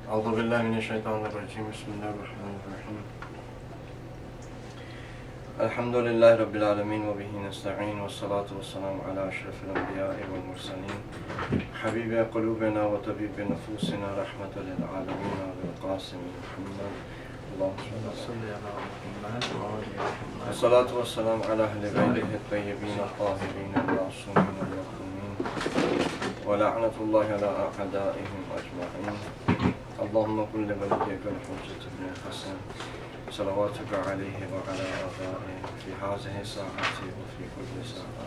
أعوذ بالله من الشيطان الرجيم بسم الله الرحمن الرحيم الحمد لله رب العالمين وبه نستعين والصلاة والسلام على أشرف الأنبياء والمرسلين حبيب قلوبنا وطبيب نفوسنا رحمة للعالمين أبي القاسم محمد اللهم صل على محمد والصلاة والسلام على أهل بيته الطيبين الطاهرين المعصومين المظلومين ولعنة الله على أعدائهم أجمعين اللهم كن لوليك الحجة بن الحسن صلواتك عليه وعلى آبائه في هذه الساعة وفي كل ساعة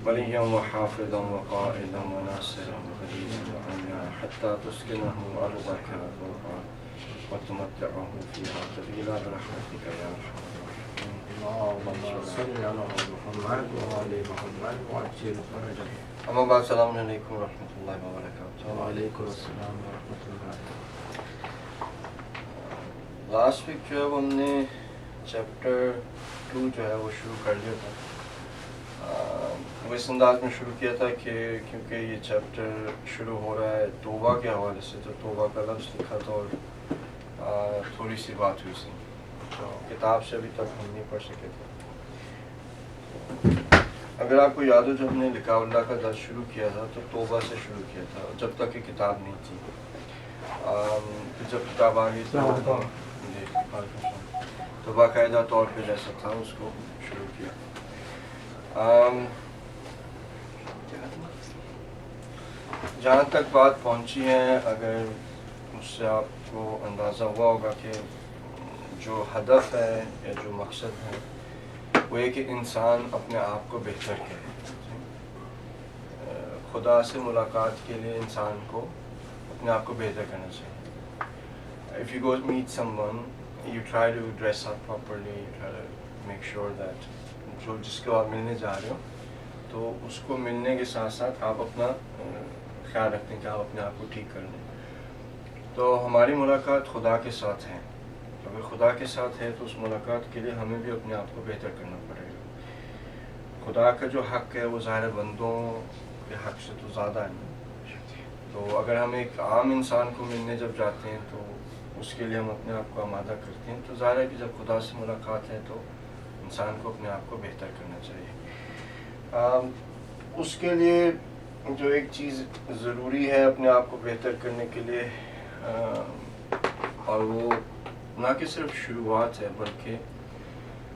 وليا وحافظا وقائدا وناصرا وغريبا وعينا حتى تسكنه أرضك طوعا وتمتعه فيها طويلا برحمتك يا أرحم الراحمين اللهم صل على محمد وآل محمد وعجل فرجه. أما بعد السلام علیکم ورحمۃ اللہ وبرکاتہ. وعلیکم السلام ورحمۃ اللہ. لاسٹ ویک جو ہے ہم نے چیپٹر 2 جو ہے وہ شروع کر لیا تھا. وہ اس انداز میں شروع کیا تھا کہ کیونکہ یہ چیپٹر شروع ہو رہا ہے توبہ کے حوالے سے تو توبہ کا لفظ لکھا تھا اور تھوڑی سی بات ہوئی سی تو کتاب سے ابھی تک ہم نہیں پڑھ سکے تھے. اگر آپ کو یاد ہو جب ہم نے لقاء اللہ کا درس شروع کیا تھا تو توبہ سے شروع کیا تھا جب تک کہ کتاب نہیں تھی. جب کتاب آ گئی تو باقاعدہ طور پہ جیسا تھا اس کو شروع کیا. جہاں تک بات پہنچی ہے اگر اس سے آپ کو اندازہ ہوا ہوگا کہ جو ہدف ہے یا جو مقصد ہے وہ یہ کہ انسان اپنے آپ کو بہتر کرے. خدا سے ملاقات کے لیے انسان کو اپنے آپ کو بہتر کرنا چاہیے. If you go meet someone, you try to dress up properly, you try to make sure that جس کو آپ ملنے جا رہے ہو تو اس کو ملنے کے ساتھ ساتھ آپ اپنا خیال رکھتے ہیں کہ آپ اپنے آپ کو ٹھیک کر لیں. تو ہماری ملاقات خدا کے ساتھ ہے. اگر خدا کے ساتھ ہے تو اس ملاقات کے لیے ہمیں بھی اپنے آپ کو بہتر کرنا پڑے گا. خدا کا جو حق ہے وہ ظاہر بندوں کے حق سے تو زیادہ ہے. تو اگر ہم ایک عام انسان کو ملنے جب جاتے ہیں تو اس کے لیے ہم اپنے آپ کو آمادہ کرتے ہیں. تو ظاہر ہے کہ جب خدا سے ملاقات ہے تو انسان کو اپنے آپ کو بہتر کرنا چاہیے. اس کے لیے جو ایک چیز ضروری ہے اپنے آپ کو بہتر کرنے کے لیے اور وہ نہ کہ صرف شروعات ہے بلکہ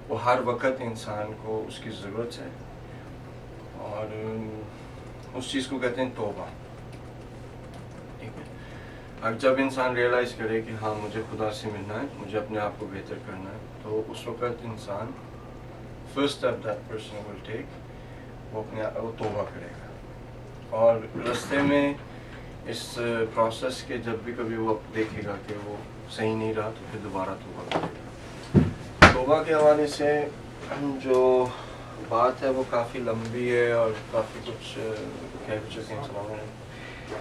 وہ ہر وقت انسان کو اس کی ضرورت ہے اور اس چیز کو کہتے ہیں توبہ. ٹھیک ہے. اب جب انسان ریئلائز کرے کہ ہاں مجھے خدا سے ملنا ہے مجھے اپنے آپ کو بہتر کرنا ہے تو اس وقت انسان first step that person will take وہ توبہ کرے گا. اور راستے میں اس پروسیس کے جب بھی کبھی وہ دیکھے گا کہ وہ صحیح نہیں رہا تو پھر دوبارہ توبہ کرے گا. توبہ کے حوالے سے جو بات ہے وہ کافی لمبی ہے اور کافی کچھ کہہ چکے ہیں سلام علیکم.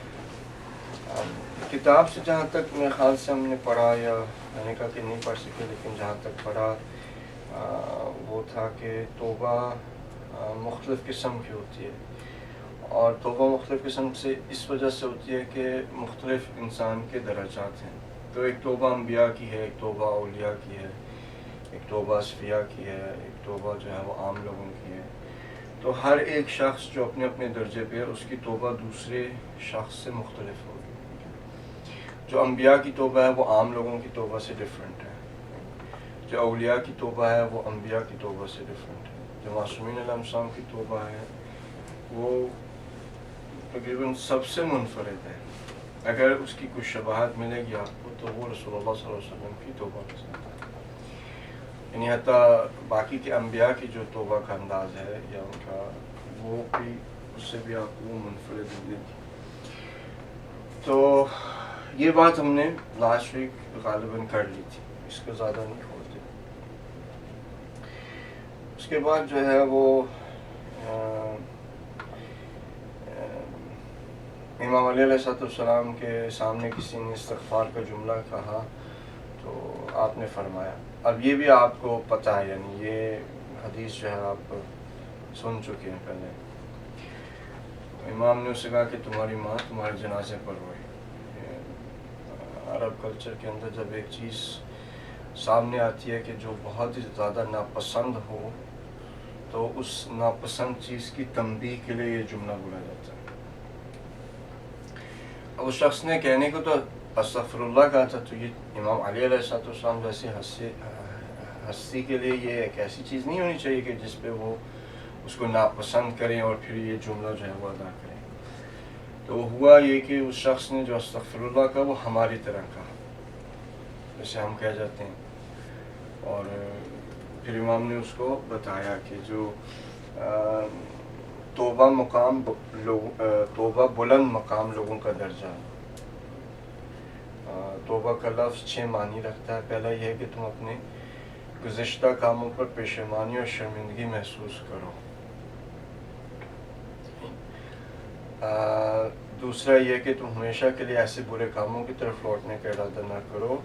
کتاب سے جہاں تک میرے خیال سے ہم نے پڑھا یا میں نے کہا کہ نہیں پڑھ سکے لیکن جہاں تک پڑھا وہ تھا کہ توبہ مختلف قسم کی ہوتی ہے. اور توبہ مختلف قسم سے اس وجہ سے ہوتی ہے کہ مختلف انسان کے درجات ہیں. تو ایک توبہ انبیاء کی ہے, ایک توبہ اولیاء کی ہے, ایک توبہ اصفیاء کی ہے, ایک توبہ جو ہے وہ عام لوگوں کی ہے. تو ہر ایک شخص جو اپنے اپنے درجے پہ ہے اس کی توبہ دوسرے شخص سے مختلف ہوگی. جو انبیاء کی توبہ ہے وہ عام لوگوں کی توبہ سے ڈیفرنٹ ہے. جو اولیاء کی توبہ ہے وہ انبیاء کی توبہ سے ڈیفرنٹ ہے. جو معصومین علیہ السلام کی توبہ ہے وہ تقریباً سب سے منفرد ہے. اگر اس کی کچھ شباہت ملے گی آپ کو تو وہ رسول اللہ صلی اللہ علیہ وسلم کی توبہ کے ساتھ ہے. یعنی حتیٰ باقی کے انبیاء کی جو توبہ کا انداز ہے یا ان کا وہ بھی اس سے بھی آپ کو منفرد ملے گی. تو یہ بات ہم نے لاسٹ ویک غالباً کر لی تھی, اس کو زیادہ نہیں کھولتے. اس کے بعد جو ہے وہ امام علی علیہ السلام کے سامنے کسی نے استغفار کا جملہ کہا تو آپ نے فرمایا. اب یہ بھی آپ کو پتہ ہے, یعنی یہ حدیث جو ہے آپ سن چکے ہیں پہلے. امام نے اسے کہا کہ تمہاری ماں تمہارے جنازے پر روئی. عرب کلچر کے اندر جب ایک چیز سامنے آتی ہے کہ جو بہت ہی زیادہ ناپسند ہو تو اس ناپسند چیز کی تنبیہ کے لیے یہ جملہ بولا جاتا ہے. اب اس شخص نے کہنے کو تو استغفر اللہ کہا تھا, تو یہ امام علی علیہ السلام جیسی ہستی کے لیے یہ ایک ایسی چیز نہیں ہونی چاہیے کہ جس پہ وہ اس کو ناپسند کریں اور پھر یہ جملہ جو ہے وہ ادا کریں. تو ہوا یہ کہ اس شخص نے جو استغفر اللہ کہا وہ ہماری طرح کہا, جیسے ہم کہہ جاتے ہیں. اور پھر امام نے اس کو بتایا کہ جو توبہ توبہ بلند مقام لوگوں کا درجہ. توبہ کا لفظ 6 معنی رکھتا ہے. پہلا یہ ہے کہ تم اپنے گزشتہ کاموں پر پشیمانی اور شرمندگی محسوس کرو. دوسرا یہ کہ تم ہمیشہ کے لیے ایسے برے کاموں کی طرف لوٹنے کا ارادہ نہ کرو.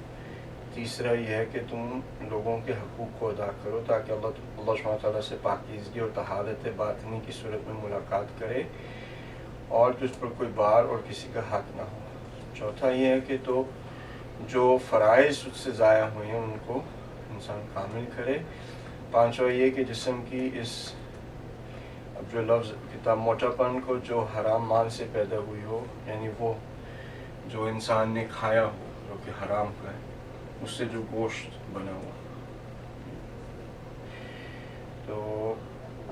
تیسرا یہ ہے کہ تم لوگوں کے حقوق کو ادا کرو تاکہ اللہ سبحانہ تعالیٰ سے پاکیزگی اور طہارت باطنی کی صورت میں ملاقات کرے اور تجھ پر کوئی بار اور کسی کا حق نہ ہو. چوتھا یہ ہے کہ تو جو فرائض اس سے ضائع ہوئے ہیں ان کو انسان کامل کرے. پانچواں یہ کہ جسم کی اس اب جو لفظ کتاب موٹا پن کو جو حرام مال سے پیدا ہوئی ہو, یعنی وہ جو انسان نے کھایا ہو جو کہ حرام کا ہے, اس سے جو گوشت بنا ہوا, تو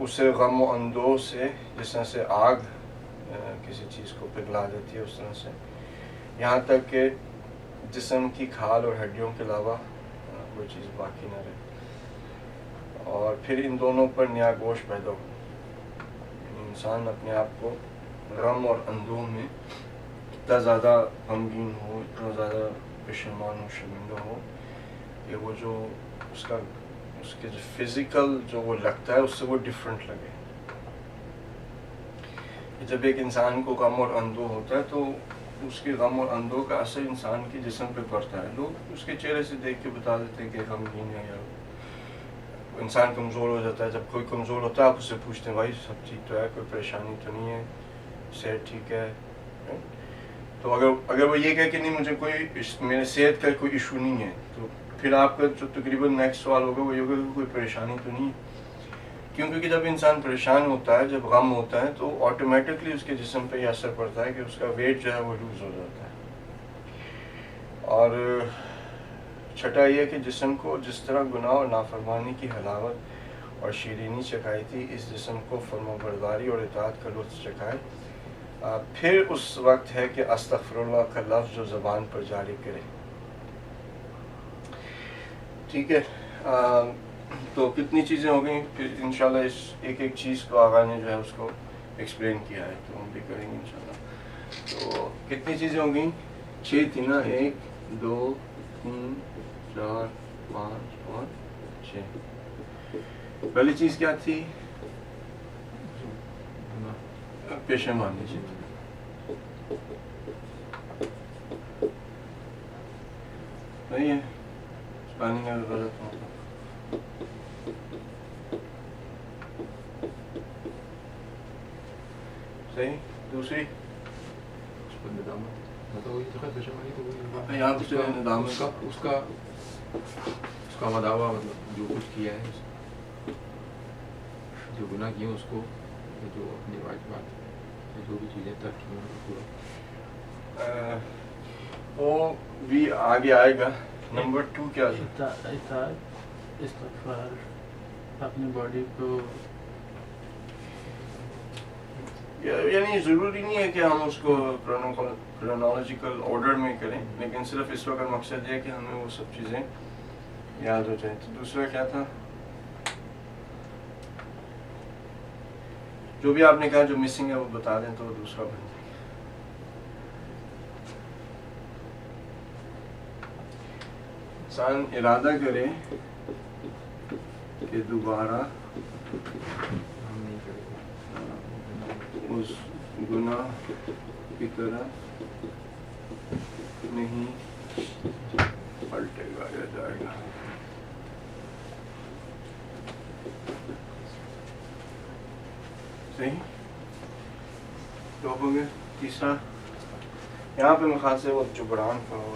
اسے غم و اندوہ سے, جس طرح سے آگ کسی چیز کو پگھلا دیتی ہے اس طرح سے, یہاں تک کہ جسم کی کھال اور ہڈیوں کے علاوہ کوئی چیز باقی نہ رہے. اور پھر ان دونوں پر نیا گوشت پیدا ہو, یعنی انسان اپنے آپ کو غم اور اندوہ میں اتنا زیادہ غمگین ہو, اتنا زیادہ پشیمان ہو, شرمندہ ہو کہ وہ جو اس کے جو فزیکل جو وہ لگتا ہے اس سے وہ ڈیفرنٹ لگے. جب ایک انسان کو غم اور اندوہ ہوتا ہے تو اس کے غم اور اندوہ کا اثر انسان کے جسم پہ پڑتا ہے. لوگ اس کے چہرے سے دیکھ کے بتا دیتے ہیں کہ غمگین ہے, یا انسان کمزور ہو جاتا ہے. جب کوئی کمزور ہوتا ہے آپ اس سے پوچھتے ہیں بھائی سب ٹھیک تو ہے, کوئی پریشانی تو نہیں ہے, صحت ٹھیک ہے. تو اگر وہ یہ کہے کہ نہیں مجھے کوئی میرے صحت کا کوئی ایشو نہیں ہے, تو پھر آپ کا جو تقریباً نیکسٹ سوال ہوگا وہ یہ ہوگا کہ کوئی پریشانی تو نہیں ہے. کیونکہ جب انسان پریشان ہوتا ہے, جب غم ہوتا ہے, تو آٹومیٹکلی اس کے جسم پہ یہ اثر پڑتا ہے کہ اس کا ویٹ جو ہے وہ لوز ہو جاتا ہے. اور چھٹا یہ کہ جسم کو جس طرح گناہ اور نافرمانی کی حلاوت اور شیرینی چکھائی تھی, اس جسم کو فرمانبرداری اور اطاعت کا لطف چکھائے. پھر اس وقت ہے کہ استغفر اللہ کا لفظ جو زبان پر جاری کرے. ٹھیک ہے, تو کتنی چیزیں ہو گئیں. پھر انشاءاللہ اس ایک ایک چیز کو آغا نے جو ہے اس کو ایکسپلین کیا ہے, تو ہم بھی کریں گے انشاءاللہ. تو کتنی چیزیں ہو گئیں؟ 6 تھی نا, 1 2 3 4 5 اور 6. پہلی چیز کیا تھی؟ پشیمانی. جی صحیح ہے, پانی کا غلط ہوتا. صحیح. دوسری یہاں پہ ندامت اس کا مداوع, مطلب جو کچھ کیا ہے, جو گناہ کیا اس کو, جو اپنی واجبات جو بھی چیزیں ترک کی ہیں پورا, وہ بھی آگے آئے گا. نمبر 2 کیا ہے؟ استغفار, اپنی باڈی کو, یعنی ضروری نہیں ہے کہ ہم اس کو کرونالوجیکل آرڈر میں کریں, لیکن صرف اس وقت مقصد یہ ہے کہ ہمیں وہ سب چیزیں یاد ہو جائیں. تو دوسرا کیا تھا جو بھی آپ نے کہا جو مسنگ ہے وہ بتا دیں تو دوسرا بن جائے. انسان ارادہ کرے کہ دوبارہ اس گناہ کی طرح نہیں پلٹے گا یا جائے گا. صحیح. دو ہو گئے. تیسرا یہاں پہ مخاص ہے وہ جبران کا ہو.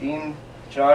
3 4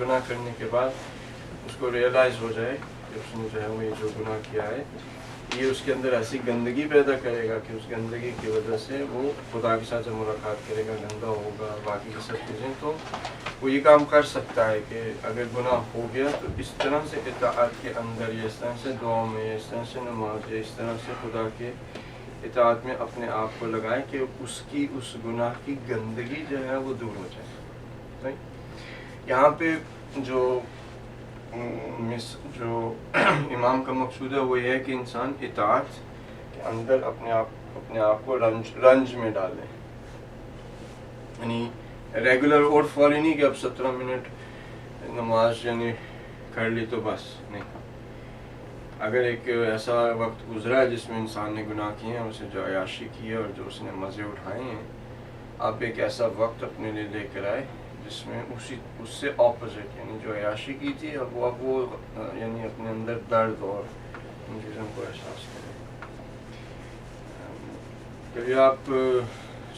گناہ کرنے کے بعد اس کو ریئلائز ہو جائے کہ اس نے جو ہے وہ یہ جو گناہ کیا ہے یہ اس کے اندر ایسی گندگی پیدا کرے گا کہ اس گندگی کی وجہ سے وہ خدا کے ساتھ جب ملاقات کرے گا گندا ہوگا باقی یہ سب چیزیں، تو وہ یہ کام کر سکتا ہے کہ اگر گناہ ہو گیا تو اس طرح سے اطاعت کے اندر یا اس طرح سے دعا میں، اس طرح سے نماز یا اس طرح سے خدا کے اطاعت میں اپنے آپ کو لگائے کہ اس گناہ کی گندگی جو ہے وہ دور ہو جائے۔ یہاں پہ جو امام کا مقصود ہے وہ یہ ہے کہ انسان اطاعت کے اندر اپنے آپ کو رنج میں ڈالے، یعنی ریگولر اور فوری نہیں کہ اب 17 منٹ نماز یعنی کر لی تو بس نہیں۔ اگر ایک ایسا وقت گزرا ہے جس میں انسان نے گناہ کیے ہیں، اسے جو عیاشی کی ہے اور جو اس نے مزے اٹھائے ہیں، آپ ایک ایسا وقت اپنے لیے لے کر آئے جس میں اس سے اپوزٹ یعنی جو عیاشی کی تھی اب وہ یعنی اپنے اندر درد اور ان چیزوں کو احساس کریں۔ کبھی آپ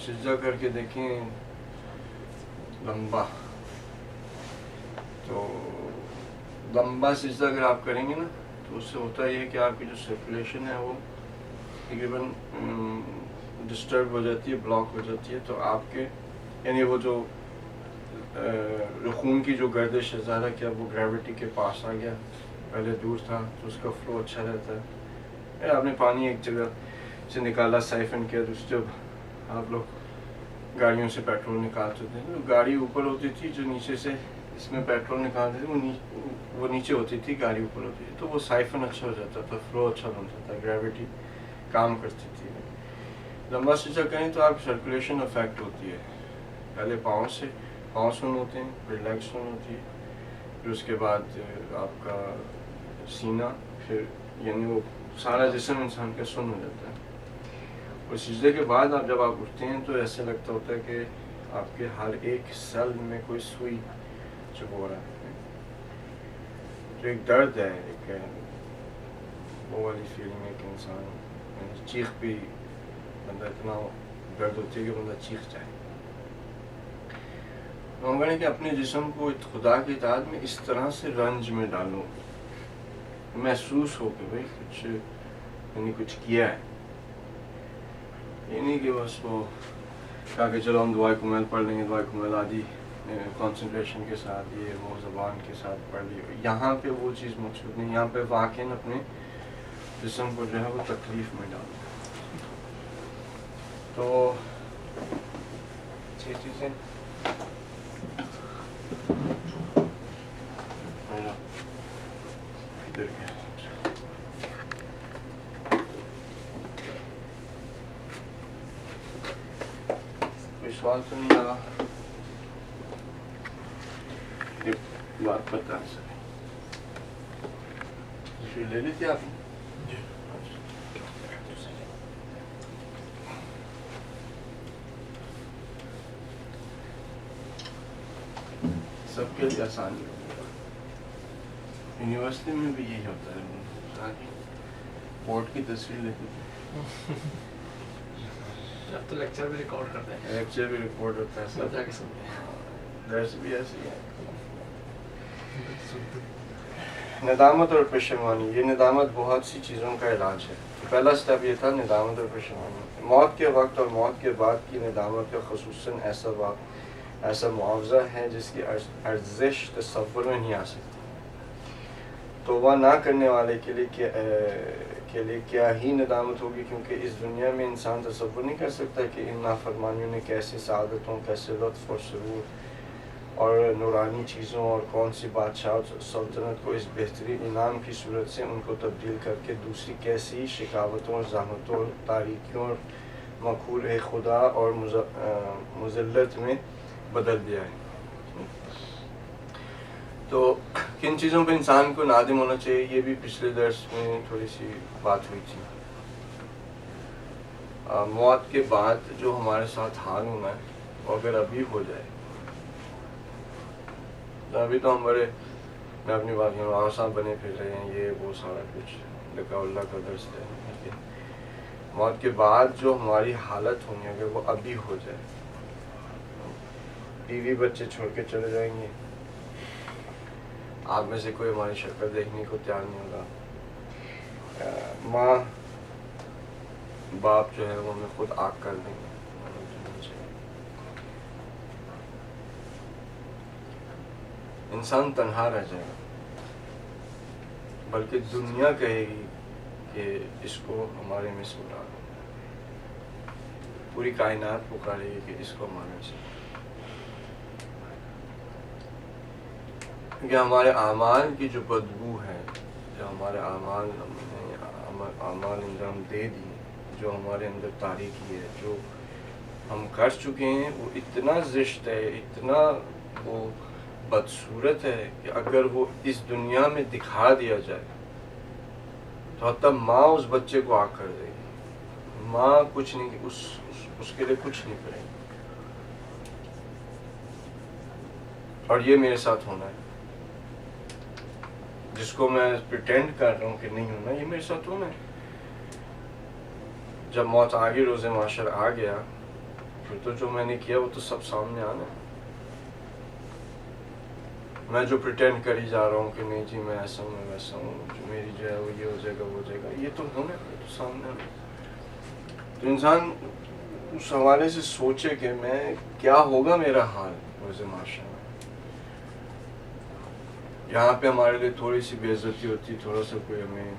سجدہ کر کے دیکھیں لمبا، تو لمبا سجدہ اگر آپ کریں گے نا تو اس سے ہوتا یہ ہے کہ آپ کی جو سرکولیشن ہے وہ تقریباً ڈسٹرب ہو جاتی ہے، بلاک ہو جاتی ہے، تو آپ کے یعنی وہ جو خون کی جو گردش ہے ظاہر کہ اب وہ گریوٹی کے پاس آ گیا، پہلے دور تھا تو اس کا فلو اچھا رہتا ہے۔ آپ نے پانی ایک جگہ سے نکالا سائفن کیا، جب آپ لوگ گاڑیوں سے پیٹرول نکالتے تھے تو گاڑی اوپر ہوتی تھی، جو نیچے سے اس میں پیٹرول نکالتے تھے وہ نیچے ہوتی تھی، گاڑی اوپر ہوتی تھی، تو وہ سائفن اچھا ہو جاتا تھا، فلو اچھا بنتا تھا، گریوٹی کام کرتی تھی۔ لمبا سجدہ کریں تو آپ سرکولیشن افیکٹ ہوتی ہے، پہلے پاؤں سن ہوتے ہیں، پھر لیگ سن ہوتی ہے، پھر اس کے بعد آپ کا سینہ، پھر یعنی وہ سارا جسم انسان کا سن ہو جاتا ہے۔ اور سجدے کے بعد جب آپ اٹھتے ہیں تو ایسے لگتا ہوتا ہے کہ آپ کے ہر ایک سیل میں کوئی سوئی چبھو رہا ہے، جو ایک درد ہے، ایک وہ والی فیلنگ ہے کہ انسان چیخ بھی، بندہ اتنا درد ہوتی ہے کہ بندہ چیخ جائے۔ ہم کہیں کہ اپنے جسم کو خدا کی اطاعت میں اس طرح سے رنج میں ڈالو، محسوس ہو کہ بھائی کچھ کیا ہے، یہ نہیں کہ بس وہ کہا کہ چلو ہم دعائے کمیل پڑھ لیں گے، دعائے کمیل آدھی کنسنٹریشن کے ساتھ یہ وہ زبان کے ساتھ پڑھ لی، یہاں پہ وہ چیز مقصود نہیں، یہاں پہ واقعاً اپنے جسم کو جو ہے وہ تکلیف میں ڈالو۔ تو 6 چیزیں ادھر گیا۔ کوئی سوال تو نہیں لگا؟ ایک بات بتا سکیں، لے لی تھی آپ نے؟ سب کے لیے آسان نہیں ہوگا، یونیورسٹی میں بھی یہی ہوتا ہے، بورڈ کی تصویر لیتے تھے، اب تو لیکچر بھی ریکارڈ کرتے ہیں، لیکچر بھی ریکارڈ ہوتا ہے، سب جا کے سنتے ہیں، درس بھی ایسی ہے۔ ندامت اور پشیمانی، یہ ندامت بہت سی چیزوں کا علاج ہے۔ پہلا سٹیپ یہ تھا ندامت اور پشیمانی، موت کے وقت اور موت کے بعد کی ندامت کا خصوصاً ایسا معاوضہ ہے جس کی ارزش تصور میں نہیں آ سکتی۔ توبہ نہ کرنے والے کے لیے کیا ہی ندامت ہوگی، کیونکہ اس دنیا میں انسان تصور نہیں کر سکتا کہ ان نافرمانیوں نے کیسی سعادتوں، کیسے لطف اور سرور اور نورانی چیزوں اور کون سی بادشاہ سلطنت کو اس بہترین انعام کی صورت سے ان کو تبدیل کر کے دوسری کیسی شکاوتوں اور زحمتوں اور تاریکیوں اور مقہور خدا اور مذلت میں بدل دیا ہے۔ تو کن چیزوں پہ انسان کو نادم ہونا چاہیے، یہ بھی پچھلے درس میں تھوڑی سی بات ہوئی تھی۔ موت کے بعد جو ہمارے ساتھ حال ہونا ہے وہ اگر ابھی ہو جائے، تو ابھی تو ہم میں اپنی بات صاحب بنے پھر رہے ہیں، یہ وہ سارا کچھ لکا اللہ کا درس ہے، لیکن موت کے بعد جو ہماری حالت ہونی ہے اگر وہ ابھی ہو جائے، بیوی بچے چھوڑ کے چلے جائیں گے، آپ میں سے کوئی ہماری شکل دیکھنے کو تیار نہیں ہوگا. ماں باپ جو ہے وہ ہمیں خود آگ کر دیں گے. انسان تنہا رہ جائے گا، بلکہ دنیا کہے گی کہ اس کو ہمارے میں سے اٹھا دو. پوری کائنات پکارے گی کہ اس کو ہمارے سے. کیونکہ ہمارے اعمال کی جو بدبو ہے، جو ہمارے اعمال انجام دے دی، جو ہمارے اندر تاریکی ہے، جو ہم کر چکے ہیں، وہ اتنا زشت ہے، اتنا وہ بدصورت ہے کہ اگر وہ اس دنیا میں دکھا دیا جائے تو حتی ماں اس بچے کو آگ کر دے گی. ماں کچھ نہیں، اس کے لیے کچھ نہیں کرے گی. اور یہ میرے ساتھ ہونا ہے، جس کو میں پریٹینڈ کر رہا ہوں کہ نہیں ہونا، یہ میرے ساتھ ہونا ہے. جب موت آ گئی، روز محشر آ گیا، پھر تو جو میں نے کیا وہ تو سب سامنے آنا ہے. میں جو پریٹینڈ کری جا رہا ہوں کہ نہیں جی میں ایسا ہوں، میں ویسا ہوں، جو میری جو ہے وہ یہ ہو جائے گا، وہ ہو جائے گا، یہ تو ہونا ہے، یہ تو سامنے آنا ہے. تو انسان اس حوالے سے سوچے کہ میں کیا ہوگا میرا حال روز محشر میں. یہاں پہ ہمارے لیے تھوڑی سی بے عزتی ہوتی، تھوڑا سا کوئی ہمیں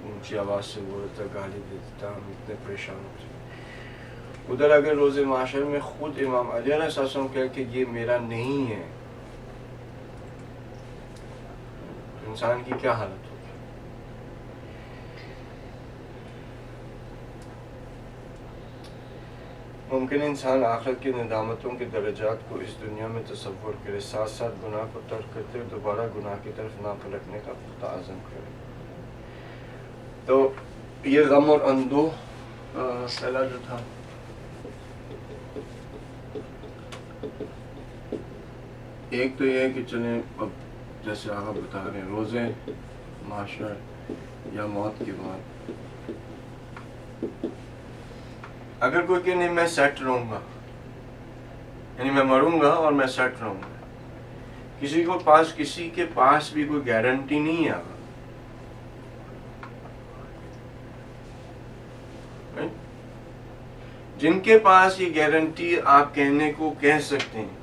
اونچی آواز سے بولتا، گالی دیتا، ہم اتنے پریشان ہوتے. ادھر اگر روز محشر میں خود امام علی علیہ السلام کہے کہ یہ میرا نہیں ہے، انسان کی کیا حالت ہوگی. ممکن انسان آخرت کی ندامتوں کے درجات کو اس دنیا میں تصور کرے، ساتھ ساتھ گناہ کو ترک کرتے ہوئے دوبارہ گناہ کی طرف نہ پلٹنے کا پختہ عزم کرے. تو یہ غم اور اندوہ پہلا جو تھا، ایک تو یہ ہے کہ چلیں اب جیسے آقا بتا رہے ہیں روزے محشر یا موت کے بعد اگر کوئی کہ نہیں میں سیٹ رہوں گا، یعنی میں مروں گا اور میں سیٹ رہوں گا، کسی کے پاس بھی کوئی گارنٹی نہیں ہے. جن کے پاس یہ گارنٹی آپ کہنے کو کہہ سکتے ہیں،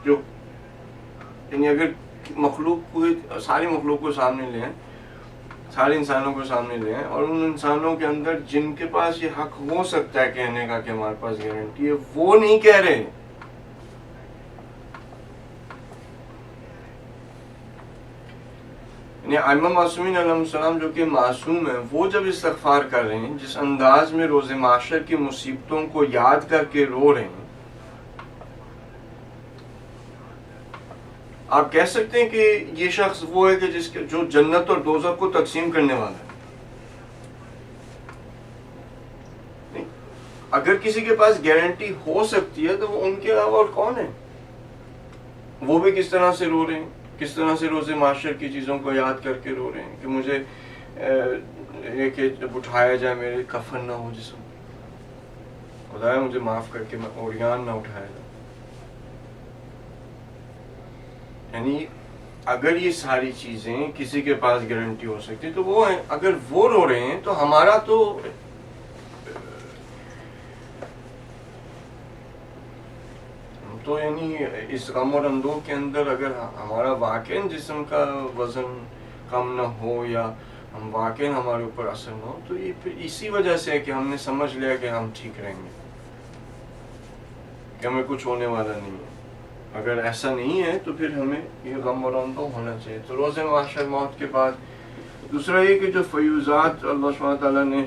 جو یعنی اگر مخلوق کو ساری مخلوق کو سامنے لیں، سارے انسانوں کو سامنے لیں، اور ان انسانوں کے اندر جن کے پاس یہ حق ہو سکتا ہے کہنے کا کہ ہمارے پاس گارنٹی ہے، وہ نہیں کہہ رہے. یعنی ائمہ معصومین علیہ السلام جو کہ معصوم ہیں، وہ جب استغفار کر رہے ہیں، جس انداز میں روز محشر کی مصیبتوں کو یاد کر کے رو رہے ہیں، آپ کہہ سکتے ہیں کہ یہ شخص وہ ہے کہ جو جنت اور دوزخ کو تقسیم کرنے والا ہے. اگر کسی کے پاس گارنٹی ہو سکتی ہے تو وہ ان کے علاوہ اور کون ہے؟ وہ بھی کس طرح سے رو رہے ہیں، کس طرح سے روز محشر کی چیزوں کو یاد کر کے رو رہے ہیں کہ مجھے یہ کہ جب اٹھایا جائے میرے کفن نہ ہو جسم، خدایا مجھے معاف کر کے میں اوریان نہ اٹھایا جائے. یعنی اگر یہ ساری چیزیں کسی کے پاس گارنٹی ہو سکتی تو وہ ہیں. اگر وہ رو رہے ہیں تو ہمارا تو یعنی اس غم اور اندوہ کے اندر اگر ہمارا واقعاً جسم کا وزن کم نہ ہو یا ہم واقعاً ہمارے اوپر اثر نہ ہو، تو یہ پھر اسی وجہ سے ہے کہ ہم نے سمجھ لیا کہ ہم ٹھیک رہیں گے، کہ ہمیں کچھ ہونے والا نہیں ہے. اگر ایسا نہیں ہے تو پھر ہمیں یہ غم اور اندوہ ہونا چاہیے. تو روز محشر موت کے بعد دوسرا یہ کہ جو فیوزات اللہ سبحانہ تعالیٰ نے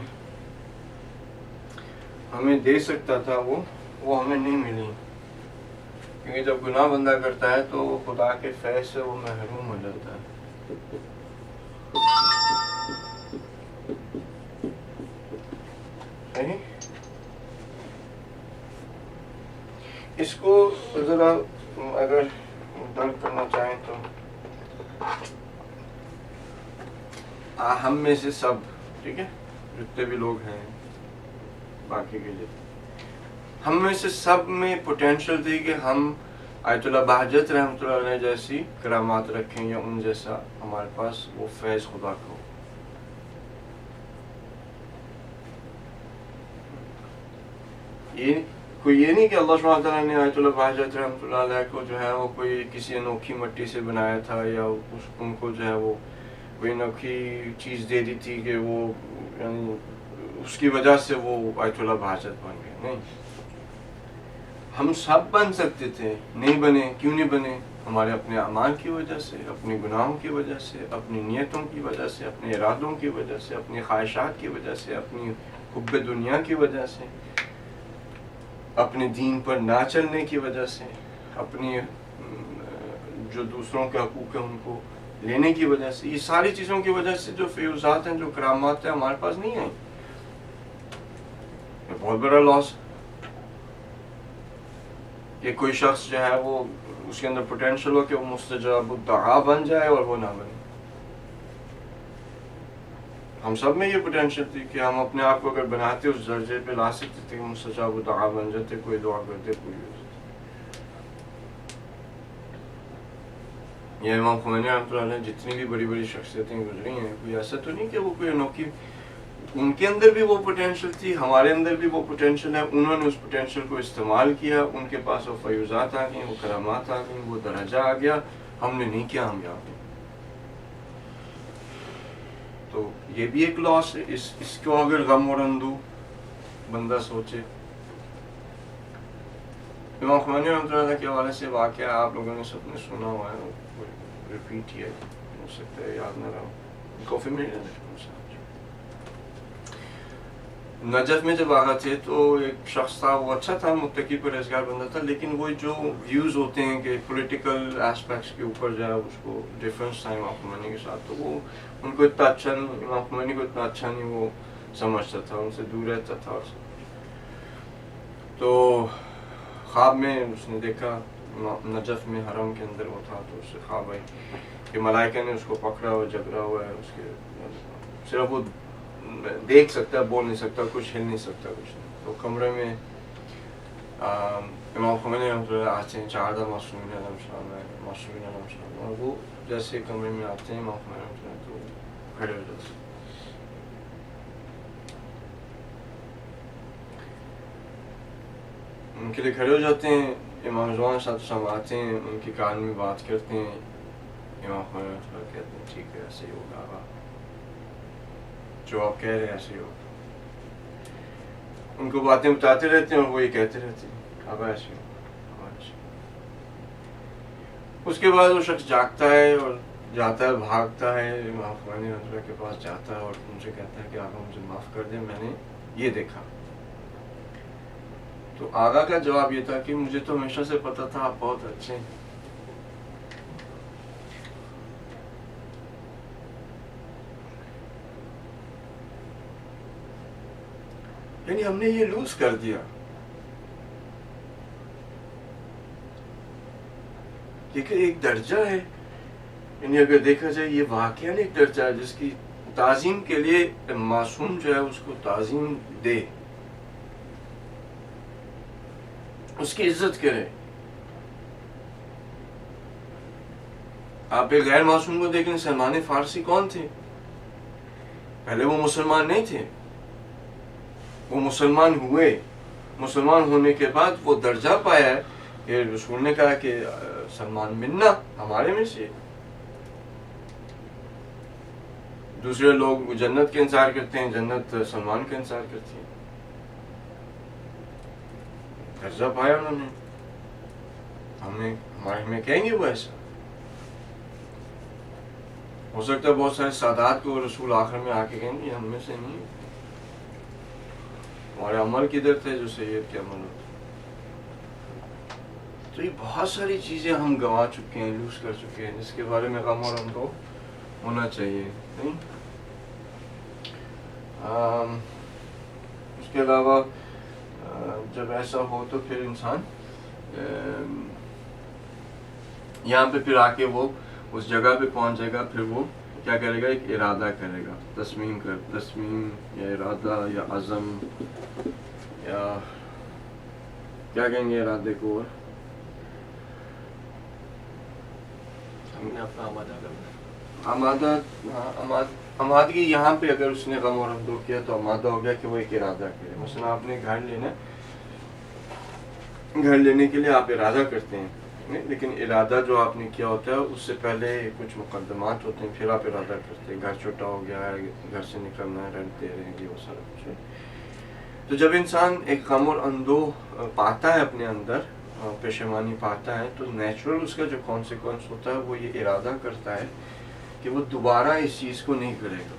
ہمیں دے سکتا تھا وہ ہمیں نہیں ملی، کیونکہ جب گناہ بندہ کرتا ہے تو خدا کے فیض سے وہ محروم ہو جاتا ہے. اس کو ذرا اگر درک کرنا چاہیں تو ہم میں سے سب، ٹھیک ہے، جتنے بھی لوگ ہیں باقی کے لیے، ہم میں سے سب میں پوٹینشل تھی کہ ہم آیت اللہ بہجت رحمۃ اللہ علیہ جیسی کرامات رکھیں یا ان جیسا ہمارے پاس وہ فیض خدا کا ہو. کوئی یہ نہیں کہ اللہ سبحانہ تعالیٰ نے آیت اللہ بہجت رحمۃ اللہ علیہ کو جو ہے وہ کوئی کسی انوکھی مٹی سے بنایا تھا یا ان کو جو ہے وہ کوئی انوکھی چیز دے دی تھی کہ وہ یعنی اس کی وجہ سے وہ آیت اللہ بہجت بن گئے. نہیں، ہم سب بن سکتے تھے، نہیں بنے. کیوں نہیں بنے؟ ہمارے اپنے اعمال کی وجہ سے، اپنے گناہوں کی وجہ سے، اپنی نیتوں کی وجہ سے، اپنے ارادوں کی وجہ سے، اپنی خواہشات کی وجہ سے، اپنی حب دنیا کی وجہ سے، اپنے دین پر نہ چلنے کی وجہ سے، اپنی جو دوسروں کے حقوق ہیں ان کو لینے کی وجہ سے. یہ ساری چیزوں کی وجہ سے جو فیوزات ہیں، جو کرامات ہیں، ہمارے پاس نہیں آئیں. یہ بہت بڑا لاس. کہ کوئی شخص جو ہے وہ اس کے اندر پوٹینشیل ہو کہ وہ مستجاب الدعا بن جائے اور وہ نہ بنے. ہم سب میں یہ پوٹینشیل تھی کہ ہم اپنے آپ کو اگر بناتے اس درجے پہ لا سکتے تھے کہ مستجاب الدعا بن جاتے، کوئی دعا کرتے پوری ہو جاتی. یہ امام خمینی رحمۃ اللہ علیہ جتنی بھی بڑی بڑی شخصیتیں گزری ہیں، کوئی ایسا تو نہیں کہ وہ کوئی انوکھی، ان کے اندر بھی وہ پوٹینشیل تھی، ہمارے اندر بھی وہ پوٹینشیل ہے. انہوں نے اس پوٹینشیل کو استعمال کیا، ان کے پاس وہ فیوزات آ گئیں، وہ کرامات آ گئیں، وہ درجہ آ گیا. ہم نے نہیں کیا، ہم یاد. تو یہ بھی ایک لاس ہے. اس کو اگر غم اور اندو بندہ سوچے. امام خمینی رحمۃ اللہ کے حوالے سے واقعہ آپ لوگوں نے سب نے سنا ہوا ہے، ریپیٹ ہی ہے، ہو سکتا ہے یاد نہ رہا. کافی میں نجف میں جب آگا تھے تو ایک شخص تھا، وہ اچھا تھا، متقی پرہیزگار بندہ تھا، لیکن وہ جو ویوز ہوتے ہیں کہ پولیٹیکل اسپیکٹس کے اوپر جو ہے اس کو ڈفرینس تھا امام خمینی کے ساتھ. تو وہ ان کو اتنا اچھا نہیں، امام خمینی کو اتنا اچھا نہیں وہ سمجھتا تھا، ان سے دور رہتا تھا. اور تو خواب میں اس نے دیکھا نجف میں حرم کے اندر وہ تھا، تو اس سے خواب آئی کہ ملائکہ نے اس کو پکڑا اور جگڑا ہوا ہے. اس کے صرف وہ دیکھ سکتا ہے، بول نہیں سکتا، کچھ ہل نہیں سکتا، کچھ نہیں. تو کمرے میں امام خمینی رحمۃ اللہ آتے ہیں، چہارہ معصومین علیہم السلام، اور وہ جیسے کمرے میں آتے ہیں امام خمینی رحمۃ اللہ تو کھڑے ہو جاتے ہیں. ان کے لیے کھڑے ہو جاتے ہیں. امام رضوان صاحب صاحب آتے ہیں، ان کے کان میں بات کرتے ہیں. امام خمینی رحمۃ اللہ کہتے ہیں ٹھیک ہے، ایسے ہی ہوگا، جو آپ کہہ رہے ہیں ایسے ہی ہوگا. ان کو باتیں بتاتے رہتے ہیں اور وہ یہ کہتے رہتے ہیں اب ایسے ہو. اس کے بعد وہ شخص جاگتا ہے اور جاتا ہے، بھاگتا ہے، امام خمینی رحمۃ اللہ کے پاس جاتا ہے اور ان سے کہتا ہے کہ آقا مجھے معاف کر دیں، میں نے یہ دیکھا. تو آقا کا جواب یہ تھا کہ مجھے تو ہمیشہ سے پتا تھا آپ بہت اچھے ہیں. یعنی ہم نے یہ لوز کر دیا کہ ایک درجہ ہے. یعنی اگر دیکھا جائے یہ واقعہ ایک درجہ ہے جس کی تعظیم کے لیے معصوم جو ہے اس کو تعظیم دے، اس کی عزت کرے. آپ ایک غیر معصوم کو دیکھیں، سلمان فارسی کون تھے؟ پہلے وہ مسلمان نہیں تھے، وہ مسلمان ہوئے. مسلمان ہونے کے بعد وہ درجہ پایا ہے کہ رسول نے کہا کہ سلمان منا، ہمارے میں سے. دوسرے لوگ جنت کا انتظار کرتے ہیں، جنت سلمان کا انتظار کرتی ہے. درجہ پایا انہوں نے. ہمارے میں کہیں گے وہ ایسا ہو سکتا ہے. بہت سارے سادات کو رسول آخر میں آ کے کہیں گے ہم میں سے نہیں، ہمارے عمل کدھر تھے جو سید کے عمل ہوتے. تو یہ بہت ساری چیزیں ہم گنوا چکے ہیں، لوز کر چکے ہیں، جس کے بارے میں غم اور ہم کو ہونا چاہیے. نہیں، اس کے علاوہ جب ایسا ہو تو پھر انسان یہاں پہ پھر آ کے وہ اس جگہ پہ پہنچ جائے گا. پھر وہ کیا کرے گا؟ ایک ارادہ کرے گا، تسمیم یا ارادہ یا عزم یا کیا کہیں گے ارادے کو. اپنے آپ کو آمادہ کرنا. آمادگی یہاں پہ اگر اس نے غم اور اندوہ کیا تو آمادہ ہو گیا کہ وہ ایک ارادہ کرے. مثلا آپ نے گھر لینے کے لیے آپ ارادہ کرتے ہیں, لیکن ارادہ جو آپ نے کیا ہوتا ہے اس سے پہلے کچھ مقدمات ہوتے ہیں, پھر آپ ارادہ کرتے ہیں. گھر چھوٹا ہو گیا ہے, گھر سے نکلنا ہے, رینٹ دے رہے ہیں, یہ وہ سارا کچھ ہے. تو جب انسان ایک غم اور اندوہ پاتا ہے اپنے اندر, پشیمانی پاتا ہے, تو نیچرل اس کا جو کانسیکوینس ہوتا ہے وہ یہ ارادہ کرتا ہے کہ وہ دوبارہ اس چیز کو نہیں کرے گا.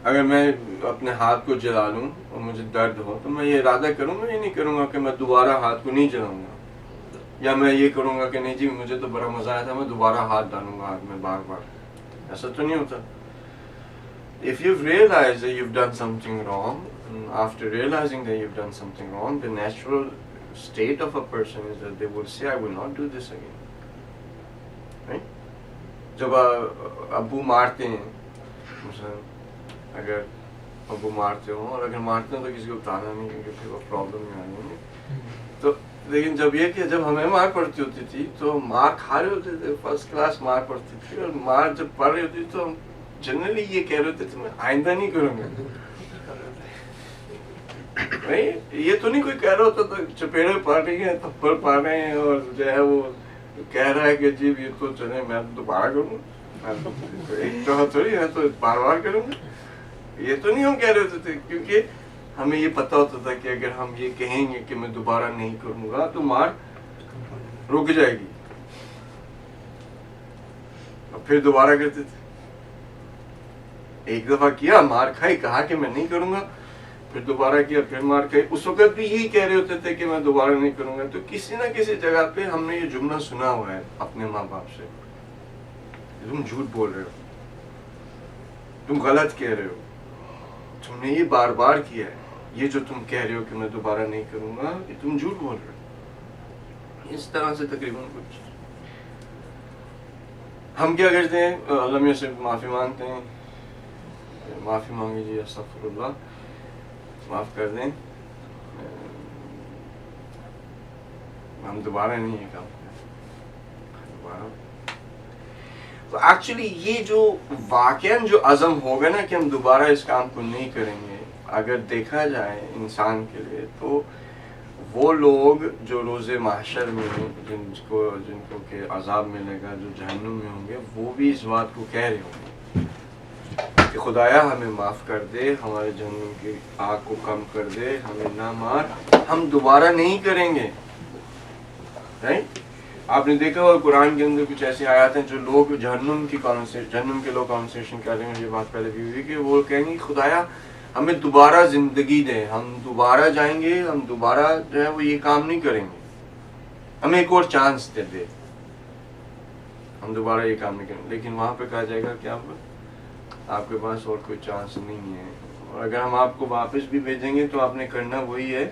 اگر میں اپنے ہاتھ کو جلا لوں اور مجھے درد ہو تو میں یہ ارادہ کروں گا, یہ نہیں کروں گا کہ میں دوبارہ ہاتھ کو نہیں جلاؤں گا, یا میں یہ کروں گا کہ نہیں جی مجھے تو بڑا مزہ آیا تھا, میں دوبارہ ہاتھ ڈالوں گا ہاتھ میں بار بار. ایسا تو نہیں ہوتا. If you've realized that you've done something wrong, after realizing that you've done something wrong, the natural state of a person is that they will say, I will not do this again. Right? جب ابو مارتے ہیں, مثلا اگر ابو مارتے ہوں, اور اگر مارتے ہیں تو کسی کو بتانا نہیں کیونکہ پھر وہ پرابلم میں آ جائیں گے. تو لیکن جب یہ کہ جب ہمیں مار پڑتی ہوتی تھی تو مار کھا رہے ہوتے تھے, فرسٹ کلاس مار پڑتی تھی, اور مار جب پڑ رہی ہوتی تو ہم جنرلی یہ کہہ رہے تھے میں آئندہ نہیں کروں گا. یہ تو نہیں کوئی کہہ رہا ہوتا تو چپیڑے پڑ رہی ہیں, تھپڑ پڑ رہے ہیں, اور جو ہے وہ کہہ رہا ہے کہ جی یہ تو چلے میں دوبارہ کروں گا, ایک دفعہ تھوڑی ہے تو بار بار کروں گا. یہ تو نہیں ہم کہہ رہے ہوتے تھے, کیونکہ ہمیں یہ پتا ہوتا تھا کہ اگر ہم یہ کہیں گے کہ میں دوبارہ نہیں کروں گا تو مار رک جائے گی, اور پھر دوبارہ کرتے تھے. ایک دفعہ کیا, مار کھائی, کہا کہ میں نہیں کروں گا, پھر دوبارہ کیا, پھر مار کھائی. اس وقت بھی یہی کہہ رہے ہوتے تھے کہ میں دوبارہ نہیں کروں گا. تو کسی نہ کسی جگہ پہ ہم نے یہ جملہ سنا ہوا ہے اپنے ماں باپ سے, تم جھوٹ بول رہے ہو, تم غلط کہہ رہے ہو, تم نے یہ بار بار کیا ہے, یہ جو تم کہہ رہے ہو کہ میں دوبارہ نہیں کروں گا, یہ تم جھوٹ بول رہے ہو. اس طرح سے تقریباً کچھ. ہم کیا کرتے ہیں, اللہ میاں سے معافی مانگتے ہیں, معافی مانگی جی, استغفر اللہ, معاف کر دیں, ہم دوبارہ نہیں یہ کام کریں دوبارہ. تو ایکچولی یہ جو واقعاً جو عزم ہوگا نا کہ ہم دوبارہ اس کام کو نہیں کریں گے, اگر دیکھا جائے انسان کے لیے تو وہ لوگ جو روز محشر میں جن کو کہ عذاب ملے گا, جو جہنم میں ہوں گے, وہ بھی اس بات کو کہہ رہے ہوں گے کہ خدایا ہمیں معاف کر دے, ہمارے جہنم کی آگ کو کم کر دے, ہمیں نہ مار, ہم دوبارہ نہیں کریں گے. رائٹ؟ آپ نے دیکھا ہوگا قرآن کے اندر کچھ ایسی آیات ہیں جو لوگ جہنم کے لوگ کانورسیشن کر رہے ہیں, یہ بات پہلے بھی ہوئی کہ وہ کہیں گے خدایا ہمیں دوبارہ زندگی دے, ہم دوبارہ جائیں گے, ہم دوبارہ جو ہے وہ یہ کام نہیں کریں گے, ہمیں ایک اور چانس دے دے, ہم دوبارہ یہ کام نہیں کریں گے. لیکن وہاں پہ کہا جائے گا کہ آپ کے پاس اور کوئی چانس نہیں ہے, اور اگر ہم آپ کو واپس بھی بھیجیں گے تو آپ نے کرنا وہی ہے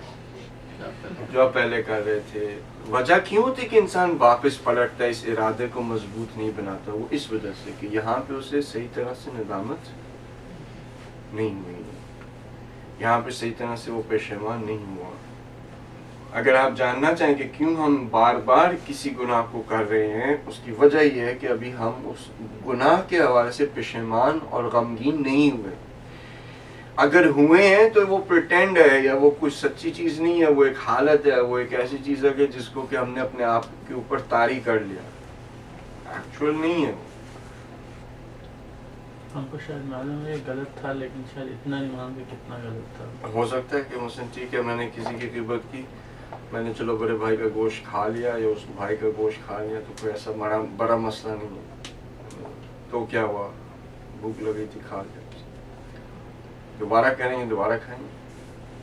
جو آپ پہلے کر رہے تھے. وجہ کیوں ہوتی کہ انسان واپس پلٹتا ہے, اس ارادے کو مضبوط نہیں بناتا, وہ اس وجہ سے کہ یہاں پہ اسے صحیح طرح سے ندامت نہیں ہوئی, یہاں پہ صحیح طرح سے وہ پشیمان نہیں ہوا. اگر آپ جاننا چاہیں کہ کیوں ہم بار بار کسی گناہ کو کر رہے ہیں, اس کی وجہ یہ ہے کہ ابھی ہم اس گناہ کے حوالے سے پشیمان اور غمگین نہیں ہوئے. اگر ہوئے ہیں تو وہ پریٹینڈ ہے, یا وہ کچھ سچی چیز نہیں ہے, وہ ایک حالت ہے, وہ ایک ایسی چیز ہے کہ جس کو کہ ہم نے اپنے آپ کے اوپر طاری کر لیا, ایکچوئل نہیں ہے. ہم کو شاید معلوم ہے غلط تھا, لیکن شاید اتنا نہیں معلوم کہ کتنا غلط تھا. ہو سکتا ہے کہ مثلا ٹھیک ہے میں نے کسی کی غیبت کی, میں نے چلو بڑے بھائی کا گوشت کھا لیا یا اس بھائی کا گوشت کھا لیا, تو کوئی ایسا بڑا مسئلہ نہیں ہے, تو کیا ہوا, بھوک لگی تھی کھا لیا, دوبارہ کریں گے دوبارہ کھائیں گے.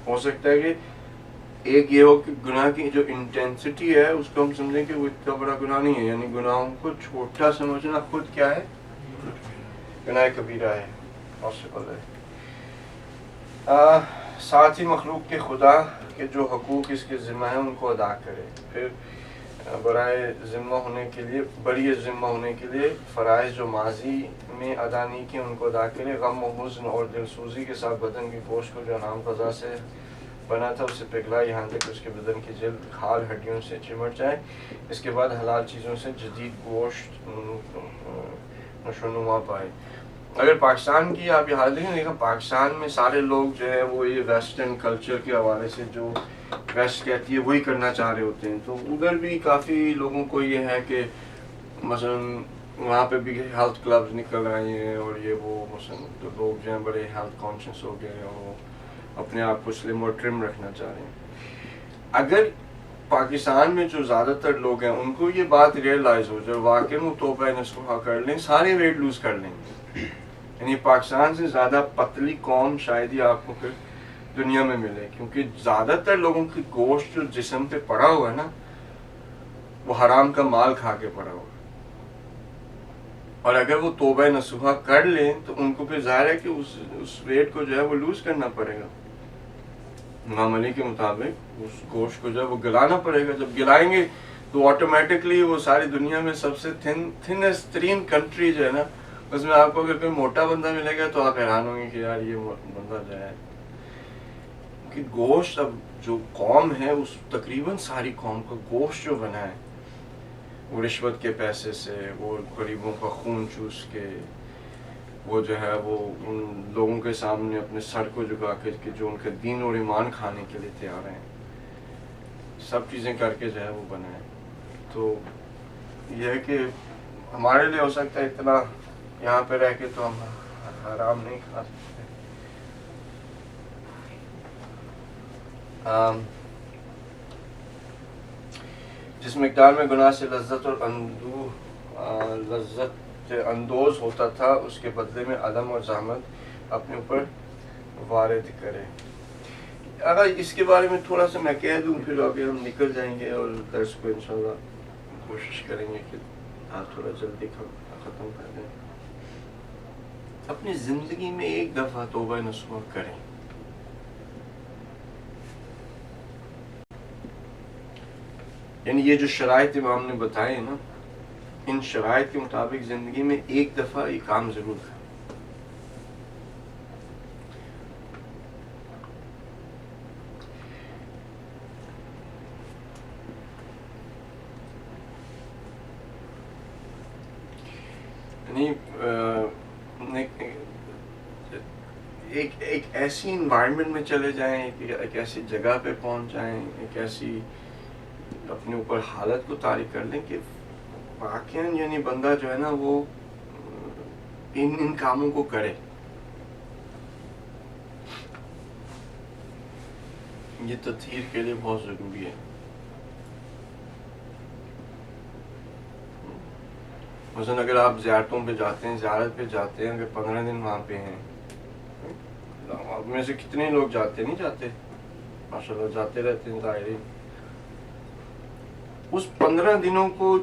ہو سکتا ہے کہ ایک یہ ہو کہ گناہ کی جو انٹینسٹی ہے اس کو ہم سمجھیں کہ وہ اتنا بڑا گناہ نہیں ہے, یعنی گناہوں کو چھوٹا سمجھنا خود کیا ہے, گناہ کبیرہ ہے, پاسبل ہے. ساتھ ہی مخلوق کے خدا کے جو حقوق اس کے ذمہ ہیں ان کو ادا کرے. پھر برائے ذمہ ہونے کے لیے, بری ذمہ ہونے کے لیے فرائض جو ماضی میں ادا نہیں کیے ان کو ادا کرے. غم و حزن اور دل سوزی کے ساتھ بدن کے گوشت کو جو حرام غذا سے بنا تھا اس سے پگھلا یہاں تک اس کے بدن کی جلد کھال ہڈیوں سے چمٹ جائے. اس کے بعد حلال چیزوں سے جدید گوشت نشو و نما پائے. اگر پاکستان کی آپ یہ حال دیکھیں پاکستان میں سارے لوگ جو ہے وہ یہ ویسٹرن کلچر کے حوالے سے جو ویسٹ کہتی ہے وہی کرنا چاہ رہے ہوتے ہیں. تو ادھر بھی کافی لوگوں کو یہ ہے کہ مثلاً وہاں پہ بھی ہیلتھ کلبز نکل رہے ہیں اور یہ وہ مثلاً تو لوگ جو ہیں بڑے ہیلتھ کانشیس ہو گئے ہیں اور وہ اپنے آپ کو سلم اور ٹرم رکھنا چاہ رہے ہیں. اگر پاکستان میں جو زیادہ تر لوگ ہیں ان کو یہ بات ریئلائز ہو جائے واقعی وہ توبہ نصوحہ کر لیں سارے ویٹ لوز کر لیں گے. یعنی پاکستان سے زیادہ پتلی قوم شاید ہی آپ کو پھر دنیا میں ملے کیونکہ زیادہ تر لوگوں کی گوشت جو جسم پہ پڑا ہوا ہے نا وہ حرام کا مال کھا کے پڑا ہوا ہے. اور اگر وہ توبہ نصوحہ کر لیں تو ان کو پھر ظاہر ہے کہ اس ویٹ کو جو ہے وہ لوز کرنا پڑے گا. امام علی کے مطابق اس گوشت کو جو ہے وہ گلانا پڑے گا. جب گلائیں گے تو آٹومیٹکلی وہ ساری دنیا میں سب سے تھنسٹ ترین کنٹری جو ہے نا اس میں آپ کو اگر کوئی موٹا بندہ ملے گا تو آپ حیران ہوں گے کہ یار یہ بندہ جو ہے کہ گوشت اب جو قوم ہے اس تقریباً ساری قوم کا گوشت جو بنا ہے وہ رشوت کے پیسے سے وہ غریبوں کا خون چوس کے وہ جو ہے وہ ان لوگوں کے سامنے اپنے سر کو جھکا کے جو ان کے دین اور ایمان کھانے کے لیے تیار ہیں سب چیزیں کر کے جو ہے وہ بنا ہے. تو یہ ہے کہ ہمارے لیے ہو سکتا ہے اتنا یہاں پہ رہ کے تو ہم حرام نہیں کھا سکتے. جس مقدار میں گناہ سے لذت اندوز ہوتا تھا اس کے بدلے میں علم اور زحمت اپنے اوپر وارد کرے. اگر اس کے بارے میں تھوڑا سا میں کہہ دوں پھر آگے ہم نکل جائیں گے اور درس کو انشاءاللہ کوشش کریں گے کہ آپ تھوڑا جلدی ختم کر دیں. اپنی زندگی میں ایک دفعہ توبہ نصوحہ کریں. یعنی یہ جو شرائط امام نے بتائے نا ان شرائط کے مطابق زندگی میں ایک دفعہ یہ کام ضرور کریں. ایک ایسی انوائرمنٹ میں چلے جائیں ایک ایسی جگہ پہ پہنچ جائیں ایک ایسی اپنے اوپر حالت کو طاری کر لیں کہ واقعاً یعنی بندہ جو ہے نا وہ ان کاموں کو کرے. یہ تطہیر کے لیے بہت ضروری ہے. مثلا اگر آپ زیارتوں پہ جاتے ہیں زیارت پہ جاتے ہیں اگر 15 دن وہاں پہ ہیں آپ میں سے کتنے لوگ جاتے نہیں جاتے ماشاءاللہ جاتے رہتے ہیں ظاہری. اس 15 دنوں کو